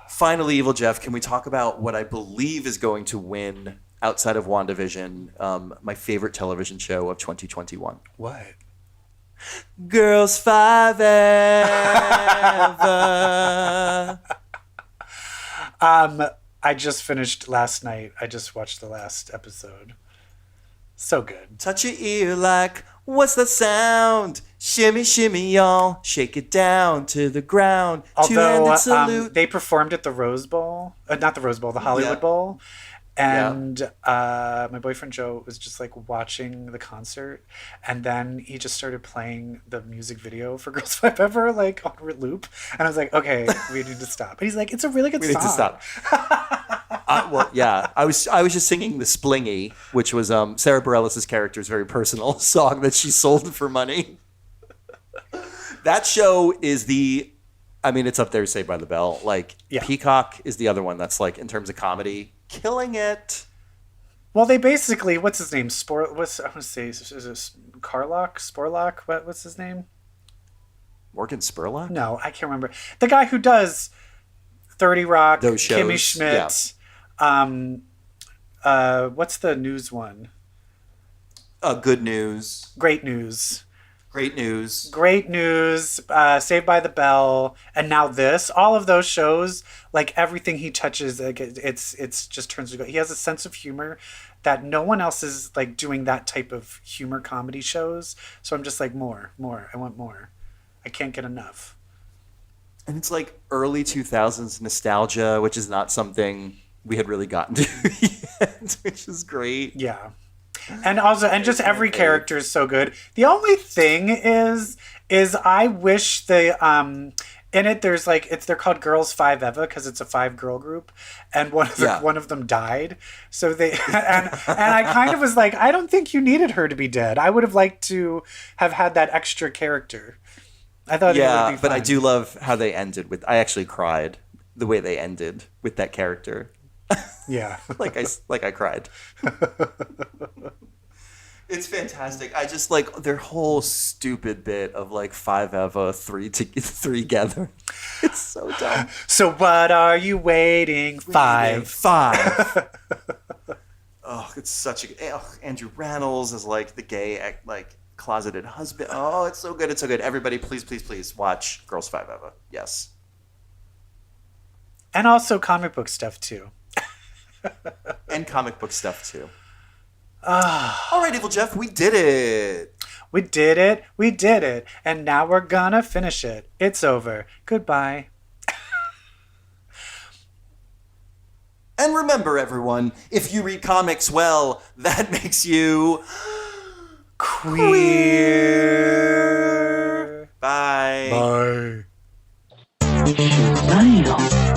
Finally, EvilJeff, can we talk about what I believe is going to win outside of WandaVision, my favorite television show of 2021? What? Girls 5 Ever. I just finished last night. I just watched the last episode. So good. Touch your ear like, what's that sound? Shimmy, shimmy, y'all. Shake it down to the ground. Although salute. they performed at the Rose Bowl. Not the Rose Bowl, the Hollywood Bowl. And my boyfriend Joe was just like watching the concert, and then he just started playing the music video for Girls 5 Ever like on loop, and I was like, okay, we need to stop. But he's like, it's a really good song. We need to stop. I was just singing the Splingy, which was Sarah Bareilles' character's very personal song that she sold for money. That show is it's up there, Saved by the Bell. Like, Peacock is the other one that's like, in terms of comedy, killing it. Well, they basically, what's his name? I want to say, is it Sporlock? What's his name? Morgan Spurlock? No, I can't remember. The guy who does 30 Rock, those shows, Kimmy Schmidt. What's the news one? Good News. Great News. Great News. Great News, Saved by the Bell, and now this. All of those shows, like everything he touches, like it's just turns to go. He has a sense of humor that no one else is like doing that type of humor comedy shows. So I'm just like, more. I want more. I can't get enough. And it's like early 2000s nostalgia, which is not something we had really gotten to yet, which is great. Yeah. And also, and just every character is so good. The only thing is I wish in it there's like they're called Girls 5 Eva because it's a 5-girl group, and one of them died. So they and I kind of was like, I don't think you needed her to be dead. I would have liked to have had that extra character. I thought it would be fun. But I do love how they ended with. I actually cried the way they ended with that character. Yeah. like I cried. It's fantastic. I just like their whole stupid bit of like 5 Eva, 3 together. It's so dumb. So what are you waiting? 5. 5. Oh, it's such a... Andrew Rannells is like the gay, like, closeted husband. Oh, it's so good. It's so good. Everybody, please, please, please watch Girls 5 Eva. Yes. And also comic book stuff, too. And comic book stuff, too. All right, EvilJeff, we did it. We did it. We did it. And now we're gonna finish it. It's over. Goodbye. And remember, everyone, if you read comics well, that makes you... Queer. Bye. Bye. Damn.